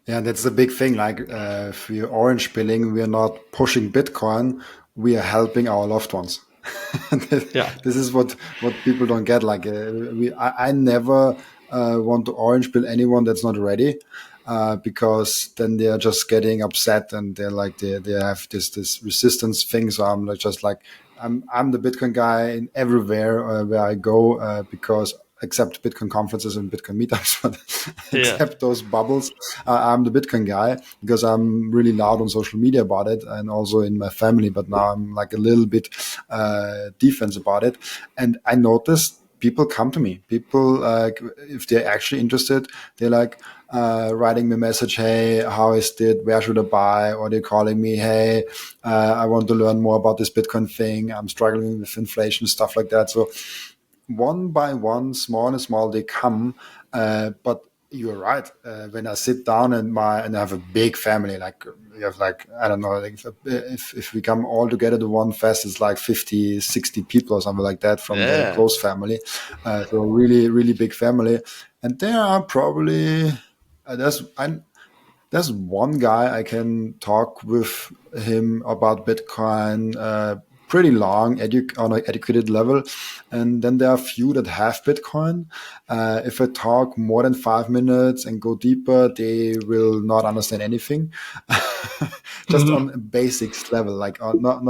Yeah, that's the big thing. Like if we're orange pilling, we're not pushing Bitcoin, we are helping our loved ones. This is what people don't get. Like I never want to orange pill anyone that's not ready, because then they are just getting upset, and they're like they have this resistance thing. So I'm just like I'm the Bitcoin guy in everywhere where I go, because except Bitcoin conferences and Bitcoin meetups, but except those bubbles, I'm the Bitcoin guy, because I'm really loud on social media about it, and also in my family. But now I'm like a little bit defense about it. And I noticed people come to me. People, if they're actually interested, they're like writing me a message, hey, how is it? Where should I buy? Or they're calling me, hey, I want to learn more about this Bitcoin thing. I'm struggling with inflation, stuff like that. So one by one, small and small, they come. But you're right. When I sit down and I have a big family, like we have like, I don't know, like if we come all together to one fest, it's like 50, 60 people or something like that from the Yeah. close family. So really, really big family. And there are probably, there's one guy I can talk with him about Bitcoin pretty long on an educated level, and then there are a few that have Bitcoin. If I talk more than 5 minutes and go deeper, they will not understand anything, just on a basics level, like not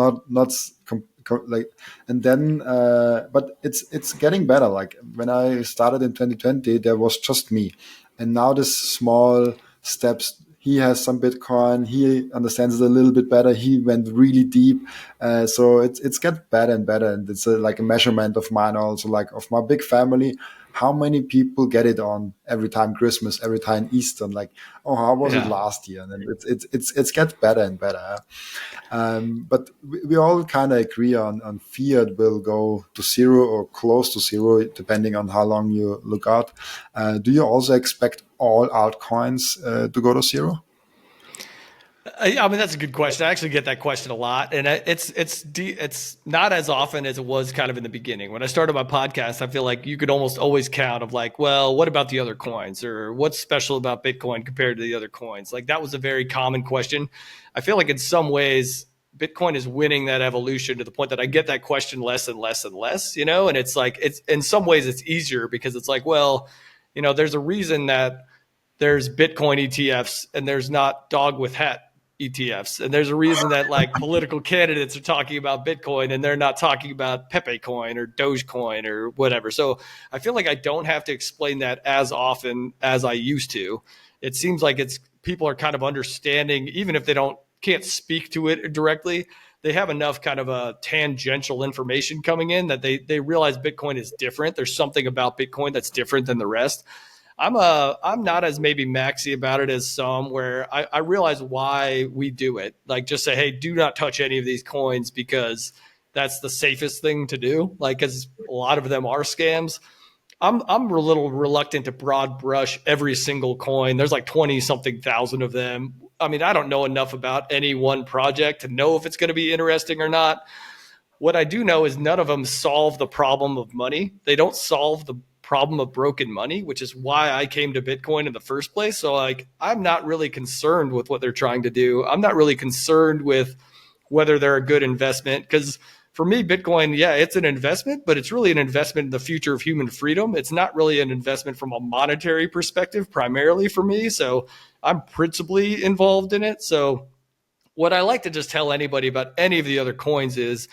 like. And then but it's getting better. Like when I started in 2020, there was just me, and now this small steps. He has some Bitcoin. He understands it a little bit better. He went really deep, so it's get better and better. And it's like a measurement of mine, also like of my big family. How many people get it on every time Christmas, every time Easter? Like, oh, how was it Yeah. last year? And then it's gets better and better. But we all kind of agree on fiat will go to zero or close to zero, depending on how long you look out. Do you also expect all altcoins to go to zero? I mean, that's a good question. I actually get that question a lot, and it's not as often as it was kind of in the beginning. When I started my podcast, I feel like you could almost always count of like, well, what about the other coins, or what's special about Bitcoin compared to the other coins? Like that was a very common question. I feel like in some ways, Bitcoin is winning that evolution to the point that I get that question less and less and less. And it's like it's in some ways it's easier because it's like, well, there's a reason that there's Bitcoin ETFs and there's not dog with hat ETFs. And there's a reason that like political candidates are talking about Bitcoin and they're not talking about Pepe coin or Dogecoin or whatever. So I feel like I don't have to explain that as often as I used to. It seems like it's people are kind of understanding, even if they can't speak to it directly, they have enough kind of a tangential information coming in that they realize Bitcoin is different. There's something about Bitcoin that's different than the rest. I'm not as maybe maxi about it as some where I realize why we do it. Like just say, hey, do not touch any of these coins because that's the safest thing to do. Like because a lot of them are scams. I'm a little reluctant to broad brush every single coin. There's like 20 something thousand of them. I mean, I don't know enough about any one project to know if it's going to be interesting or not. What I do know is none of them solve the problem of money. They don't solve the problem of broken money, which is why I came to Bitcoin in the first place. So like I'm not really concerned with what they're trying to do. I'm not really concerned with whether they're a good investment because for me Bitcoin, yeah, it's an investment, but it's really an investment in the future of human freedom. It's not really an investment from a monetary perspective primarily for me. So I'm principally involved in it. So what I like to just tell anybody about any of the other coins is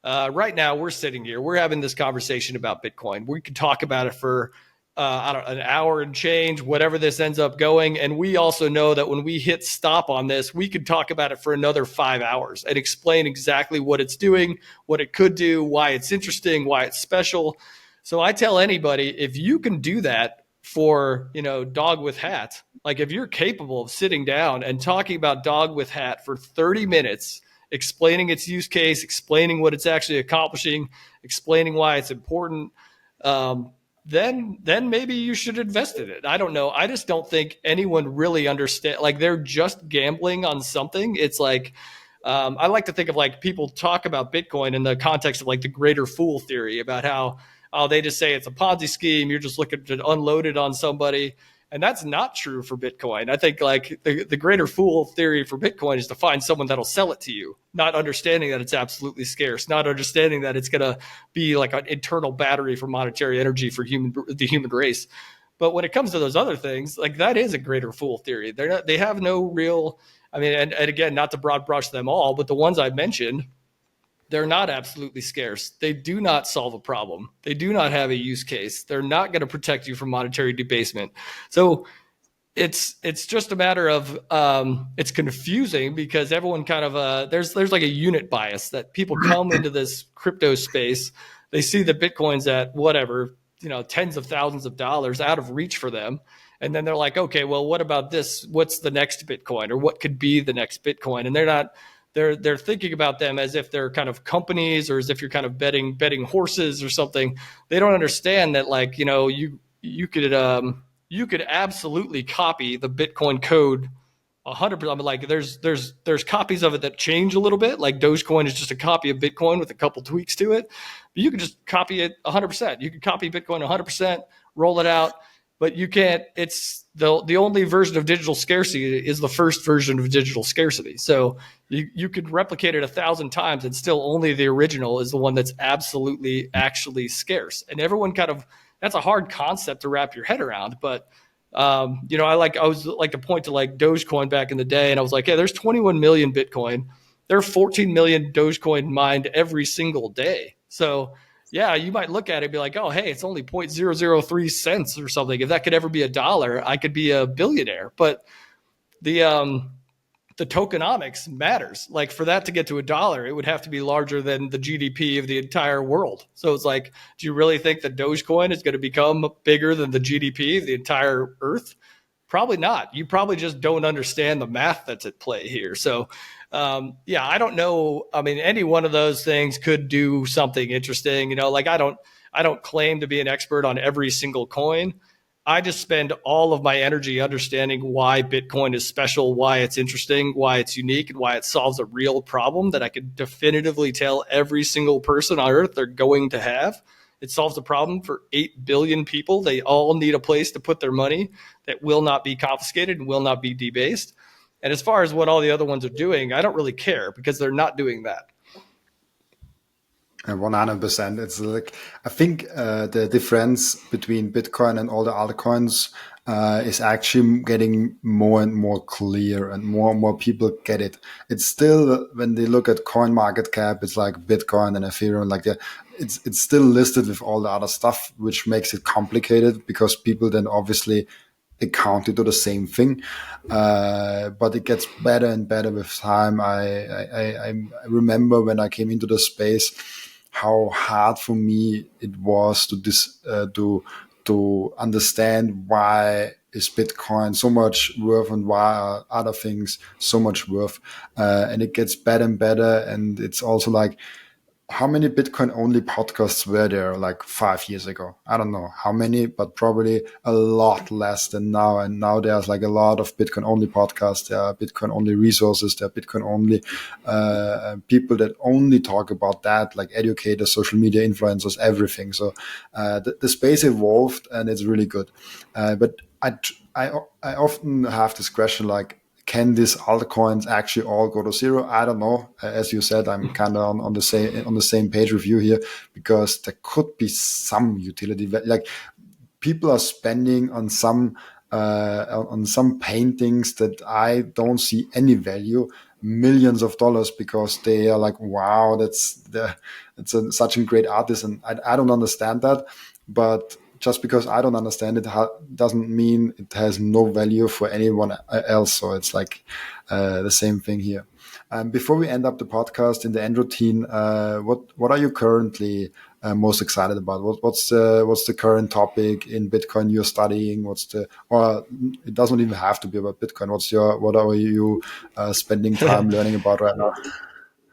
right now we're sitting here, we're having this conversation about Bitcoin. We could talk about it for I don't know, an hour and change, whatever this ends up going. And we also know that when we hit stop on this, we could talk about it for another 5 hours and explain exactly what it's doing, what it could do, why it's interesting, why it's special. So I tell anybody, if you can do that for, dog with hat, like if you're capable of sitting down and talking about dog with hat for 30 minutes, explaining its use case, explaining what it's actually accomplishing, explaining why it's important, then maybe you should invest in it. I don't know. I just don't think anyone really understand. Like they're just gambling on something. It's like I like to think of like people talk about Bitcoin in the context of like the greater fool theory about how they just say it's a Ponzi scheme. You're just looking to unload it on somebody. And that's not true for Bitcoin. I think like the greater fool theory for Bitcoin is to find someone that'll sell it to you, not understanding that it's absolutely scarce, not understanding that it's going to be like an internal battery for monetary energy for the human race. But when it comes to those other things, like that is a greater fool theory. They have no real, I mean, and again, not to broad brush them all, but the ones I mentioned, they're not absolutely scarce. They do not solve a problem. They do not have a use case. They're not going to protect you from monetary debasement. So it's just a matter of it's confusing because everyone kind of there's like a unit bias that people come into this crypto space. They see that Bitcoin's at whatever, tens of thousands of dollars out of reach for them. And then they're like, okay, well, what about this? What's the next Bitcoin or what could be the next Bitcoin? And they're thinking about them as if they're kind of companies, or as if you're kind of betting horses or something. They don't understand that, like, you could absolutely copy the Bitcoin code 100%. I mean, like, there's copies of it that change a little bit. Like Dogecoin is just a copy of Bitcoin with a couple tweaks to it. But you can just copy it 100%. You can copy Bitcoin 100%, roll it out, but you can't. It's the only version of digital scarcity is the first version of digital scarcity. So you could replicate it 1,000 times, and still only the original is the one that's absolutely actually scarce. And everyone kind of, that's a hard concept to wrap your head around, but I was like to point to like Dogecoin back in the day, and I was like, hey, there's 21 million Bitcoin. There are 14 million Dogecoin mined every single day. So yeah, you might look at it and be like, oh, hey, it's only 0.003 cents or something. If that could ever be a dollar, I could be a billionaire. But the the tokenomics matters. Like, for that to get to a dollar, it would have to be larger than the GDP of the entire world. So it's like, do you really think that Dogecoin is going to become bigger than the GDP of the entire earth? Probably not. You probably just don't understand the math that's at play here. So, yeah, I don't know. I mean, any one of those things could do something interesting. Like, I don't claim to be an expert on every single coin. I just spend all of my energy understanding why Bitcoin is special, why it's interesting, why it's unique, and why it solves a real problem that I could definitively tell every single person on earth they're going to have. It solves a problem for 8 billion people. They all need a place to put their money that will not be confiscated and will not be debased. And as far as what all the other ones are doing, I don't really care, because they're not doing that. 100%. It's like, I think the difference between Bitcoin and all the altcoins is actually getting more and more clear, and more people get it. It's still, when they look at coin market cap, it's like Bitcoin and Ethereum, like that. It's still listed with all the other stuff, which makes it complicated, because people then obviously account it to the same thing. But it gets better and better with time. I remember when I came into the space, how hard for me it was to understand why is Bitcoin so much worth, and why are other things so much worth. And it gets better and better. And it's also like, how many Bitcoin only podcasts were there like 5 years ago? I don't know how many, but probably a lot less than now. And now there's like a lot of Bitcoin only podcasts. There are Bitcoin only resources. There are Bitcoin only people that only talk about that, like educators, social media influencers, everything. So the space evolved, and it's really good. But I often have this question, like, can these altcoins actually all go to zero? I don't know. As you said, I'm kind of on the same page with you here, because there could be some utility. Like, people are spending on some paintings that I don't see any value, millions of dollars, because they are like, wow, such a great artist, and I don't understand that. But just because I don't understand it doesn't mean it has no value for anyone else. So it's like the same thing here. Before we end up the podcast in the end routine, what are you currently most excited about? What's the current topic in Bitcoin you're studying? Or it doesn't even have to be about Bitcoin. What are you spending time learning about right now?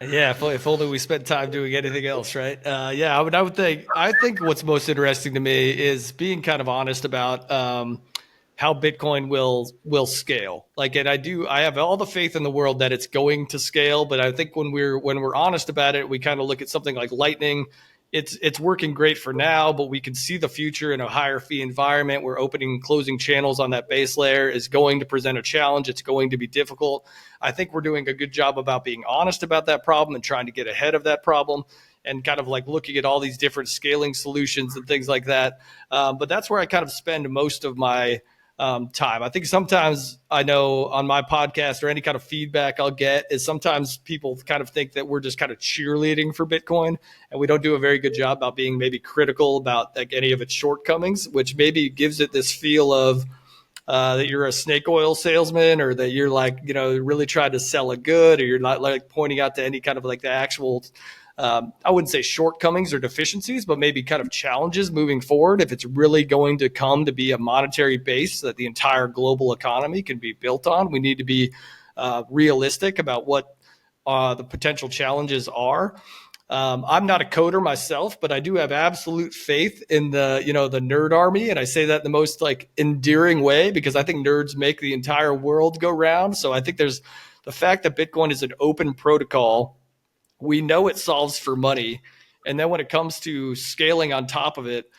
Yeah, if only we spent time doing anything else, right? Yeah, I think what's most interesting to me is being kind of honest about how Bitcoin will scale. Like, and I have all the faith in the world that it's going to scale. But I think when we're honest about it, we kind of look at something like Lightning. It's working great for now, but we can see the future in a higher fee environment where opening and closing channels on that base layer is going to present a challenge. It's going to be difficult. I think we're doing a good job about being honest about that problem and trying to get ahead of that problem, and kind of like looking at all these different scaling solutions and things like that. But that's where I kind of spend most of my time. I think sometimes, I know on my podcast or any kind of feedback I'll get, is sometimes people kind of think that we're just kind of cheerleading for Bitcoin, and we don't do a very good job about being maybe critical about like any of its shortcomings, which maybe gives it this feel of that you're a snake oil salesman, or that you're like, really trying to sell a good, or you're not like pointing out to any kind of like the actual I wouldn't say shortcomings or deficiencies, but maybe kind of challenges moving forward. If it's really going to come to be a monetary base that the entire global economy can be built on, we need to be realistic about what the potential challenges are. I'm not a coder myself, but I do have absolute faith in the nerd army, and I say that in the most like endearing way because I think nerds make the entire world go round. So I think there's the fact that Bitcoin is an open protocol. We know it solves for money, and then when it comes to scaling on top of it,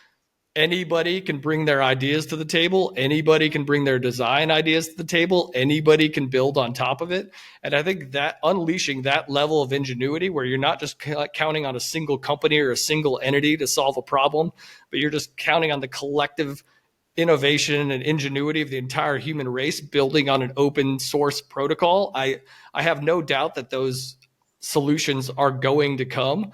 anybody can bring their ideas to the table. Anybody can bring their design ideas to the table. Anybody can build on top of it. And I think that unleashing that level of ingenuity where you're not just counting on a single company or a single entity to solve a problem, but you're just counting on the collective innovation and ingenuity of the entire human race building on an open source protocol. I have no doubt that those solutions are going to come.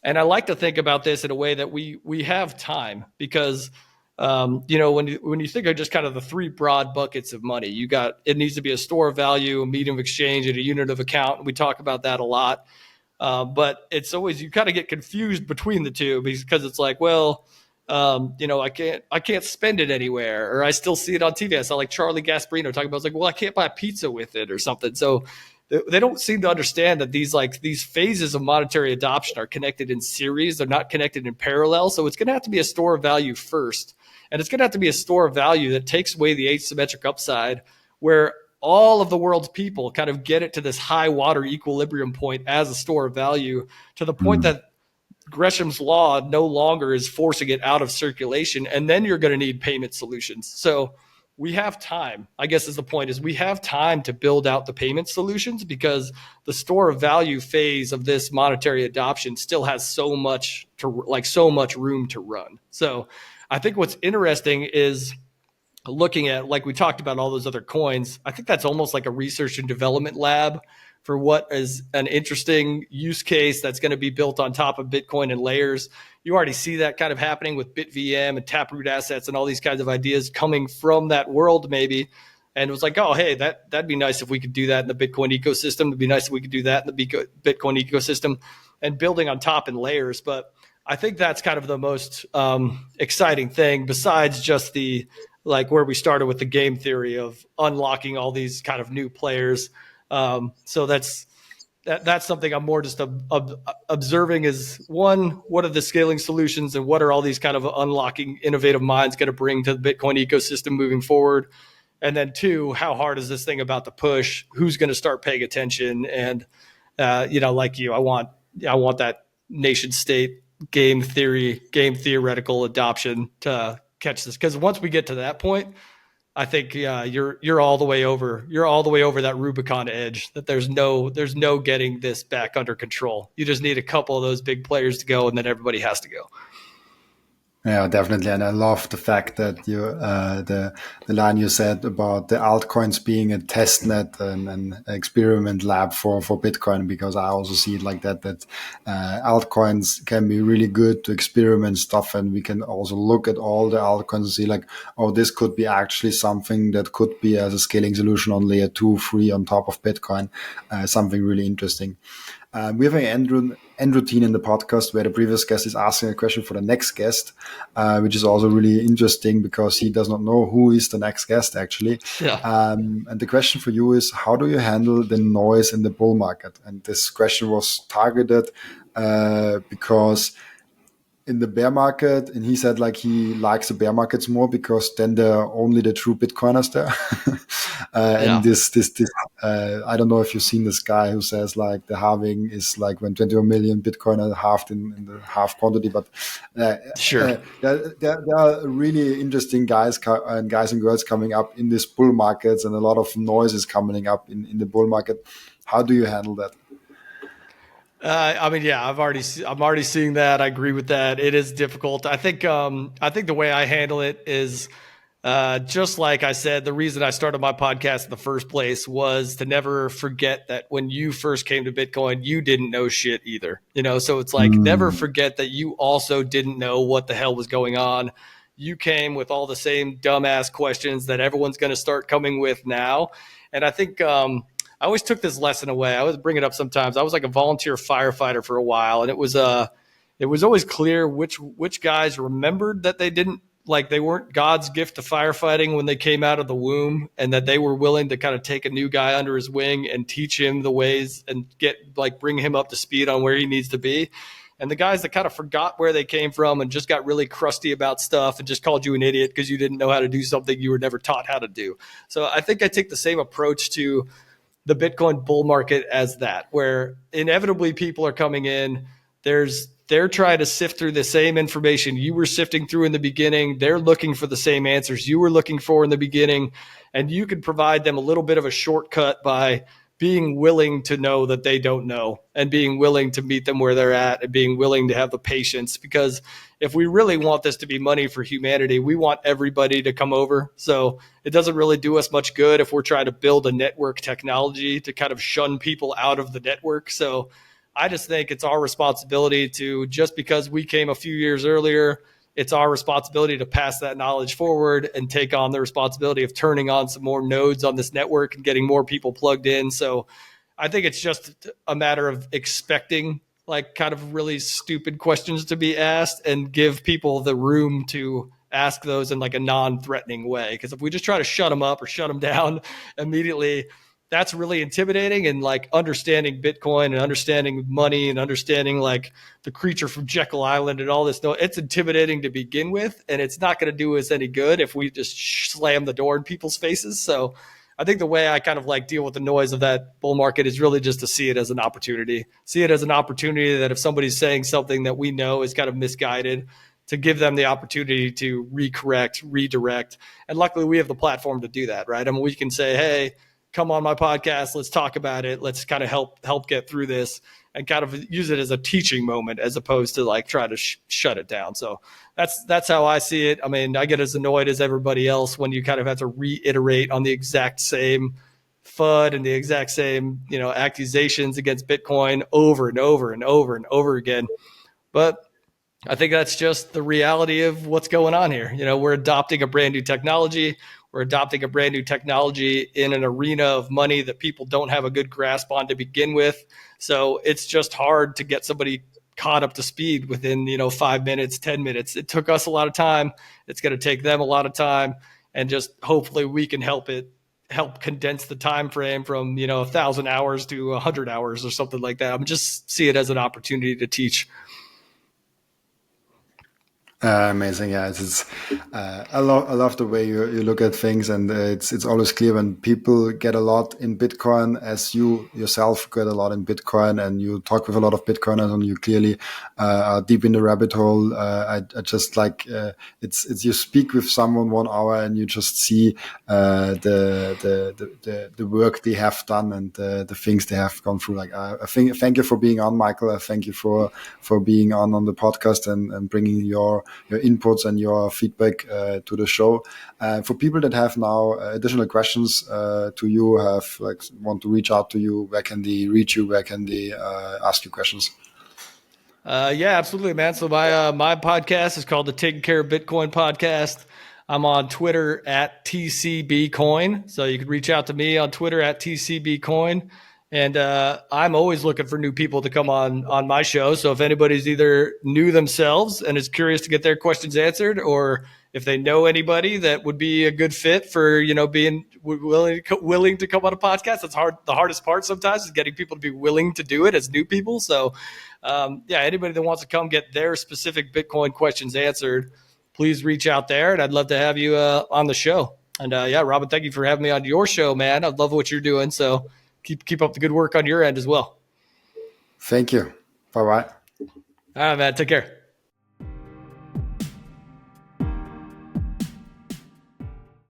And I like to think about this in a way that we have time because when you think of just kind of the three broad buckets of money, you got it needs to be a store of value, a medium of exchange, and a unit of account. We talk about that a lot, but it's always you kind of get confused between the two because it's like, well, I can't spend it anywhere, or I still see it on TV. I saw like Charlie Gasparino talking about, it's like, well, I can't buy a pizza with it or something. So they don't seem to understand that these phases of monetary adoption are connected in series. They're not connected in parallel. So it's going to have to be a store of value first. And it's going to have to be a store of value that takes away the asymmetric upside where all of the world's people kind of get it to this high water equilibrium point as a store of value to the point that Gresham's law no longer is forcing it out of circulation. And then you're going to need payment solutions. So we have time, I guess is the point, is we have time to build out the payment solutions because the store of value phase of this monetary adoption still has so much room to run. So I think what's interesting is looking at, like we talked about all those other coins, I think that's almost like a research and development lab for what is an interesting use case that's going to be built on top of Bitcoin and layers. You already see that kind of happening with BitVM and Taproot assets and all these kinds of ideas coming from that world maybe. And it was like, oh, hey, that'd be nice if we could do that in the Bitcoin ecosystem. It'd be nice if we could do that in the Bitcoin ecosystem and building on top in layers. But I think that's kind of the most exciting thing besides just the like where we started with the game theory of unlocking all these kind of new players. So that's something I'm more just observing is one, what are the scaling solutions and what are all these kind of unlocking innovative minds going to bring to the Bitcoin ecosystem moving forward? And then two, how hard is this thing about to push? Who's going to start paying attention? And, like you, I want that nation state game theoretical adoption to catch this. Because once we get to that point, I think you're all the way over. You're all the way over that Rubicon edge. That there's no getting this back under control. You just need a couple of those big players to go, and then everybody has to go. Yeah, definitely, and I love the fact that you the line you said about the altcoins being a test net and an experiment lab for Bitcoin, because I also see it like that altcoins can be really good to experiment stuff, and we can also look at all the altcoins and see like, oh, this could be actually something that could be as a scaling solution on layer 2, 3 on top of Bitcoin, something really interesting. We have an end routine in the podcast where the previous guest is asking a question for the next guest, which is also really interesting because he does not know who is the next guest actually. Yeah. And the question for you is, how do you handle the noise in the bull market? And this question was targeted because in the bear market, and he said like he likes the bear markets more because then there are only the true Bitcoiners there. And this I don't know if you've seen this guy who says like the halving is like when 21 million Bitcoin are halved in the half quantity, but sure. There are really interesting guys and girls coming up in these bull markets, and a lot of noise is coming up in the bull market. How do you handle that? I'm already seeing that. I agree with that. It is difficult. I think the way I handle it is, just like I said, the reason I started my podcast in the first place was to never forget that when you first came to Bitcoin, you didn't know shit either. So it's like, never forget that you also didn't know what the hell was going on. You came with all the same dumbass questions that everyone's going to start coming with now. And I think, I always took this lesson away. I always bring it up sometimes. I was like a volunteer firefighter for a while, and it was always clear which guys remembered that they didn't they weren't God's gift to firefighting when they came out of the womb, and that they were willing to kind of take a new guy under his wing and teach him the ways and bring him up to speed on where he needs to be. And the guys that kind of forgot where they came from and just got really crusty about stuff and just called you an idiot because you didn't know how to do something you were never taught how to do. So I think I take the same approach to the Bitcoin bull market as that, where inevitably people are coming in. They're trying to sift through the same information you were sifting through in the beginning. They're looking for the same answers you were looking for in the beginning. And you can provide them a little bit of a shortcut by being willing to know that they don't know, and being willing to meet them where they're at, and being willing to have the patience. Because if we really want this to be money for humanity, we want everybody to come over. So it doesn't really do us much good if we're trying to build a network technology to kind of shun people out of the network. So I just think it's our responsibility to, just because we came a few years earlier, it's our responsibility to pass that knowledge forward and take on the responsibility of turning on some more nodes on this network and getting more people plugged in. So I think it's just a matter of expecting kind of really stupid questions to be asked, and give people the room to ask those in a non-threatening way. Because if we just try to shut them up or shut them down immediately, that's really intimidating. And understanding Bitcoin and understanding money and understanding the creature from Jekyll Island and all this, it's intimidating to begin with, and it's not going to do us any good if we just slam the door in people's faces. So I think the way I kind of deal with the noise of that bull market is really just to see it as an opportunity. See it as an opportunity that if somebody's saying something that we know is kind of misguided, to give them the opportunity to redirect. And luckily we have the platform to do that, right? I mean, we can say, hey, come on my podcast, let's talk about it. Let's kind of help get through this, and kind of use it as a teaching moment as opposed to try to shut it down. So that's how I see it. I mean, I get as annoyed as everybody else when you kind of have to reiterate on the exact same FUD and the exact same, accusations against Bitcoin over and over and over and over again. But I think that's just the reality of what's going on here. We're adopting a brand new technology. We're adopting a brand new technology in an arena of money that people don't have a good grasp on to begin with. So it's just hard to get somebody caught up to speed within, 5 minutes, 10 minutes. It took us a lot of time. It's going to take them a lot of time. And just hopefully we can help condense the time frame from, 1,000 hours to 100 hours or something like that. I'm just see it as an opportunity to teach. Amazing, yeah. I love the way you look at things, and it's always clear when people get a lot in Bitcoin, as you yourself get a lot in Bitcoin, and you talk with a lot of Bitcoiners, and you clearly are deep in the rabbit hole. I just it's you speak with someone 1 hour, and you just see the work they have done and the things they have gone through. I think thank you for being on, Michael. I thank you for being on the podcast and bringing your inputs and your feedback to the show. For people that have now additional questions to you, want to reach out to you, where can they reach you? Where can they ask you questions? Yeah, absolutely, man. So my podcast is called the Taking Care of Bitcoin podcast. I'm on Twitter at TCB Coin. So you can reach out to me on Twitter at TCB Coin. And I'm always looking for new people to come on my show. So if anybody's either new themselves and is curious to get their questions answered, or if they know anybody that would be a good fit for, being willing to come on a podcast, that's hard. The hardest part sometimes is getting people to be willing to do it as new people. So anybody that wants to come get their specific Bitcoin questions answered, please reach out there. And I'd love to have you on the show. And Robin, thank you for having me on your show, man. I love what you're doing. So keep up the good work on your end as well. Thank you. Bye-bye. All right, man. Take care.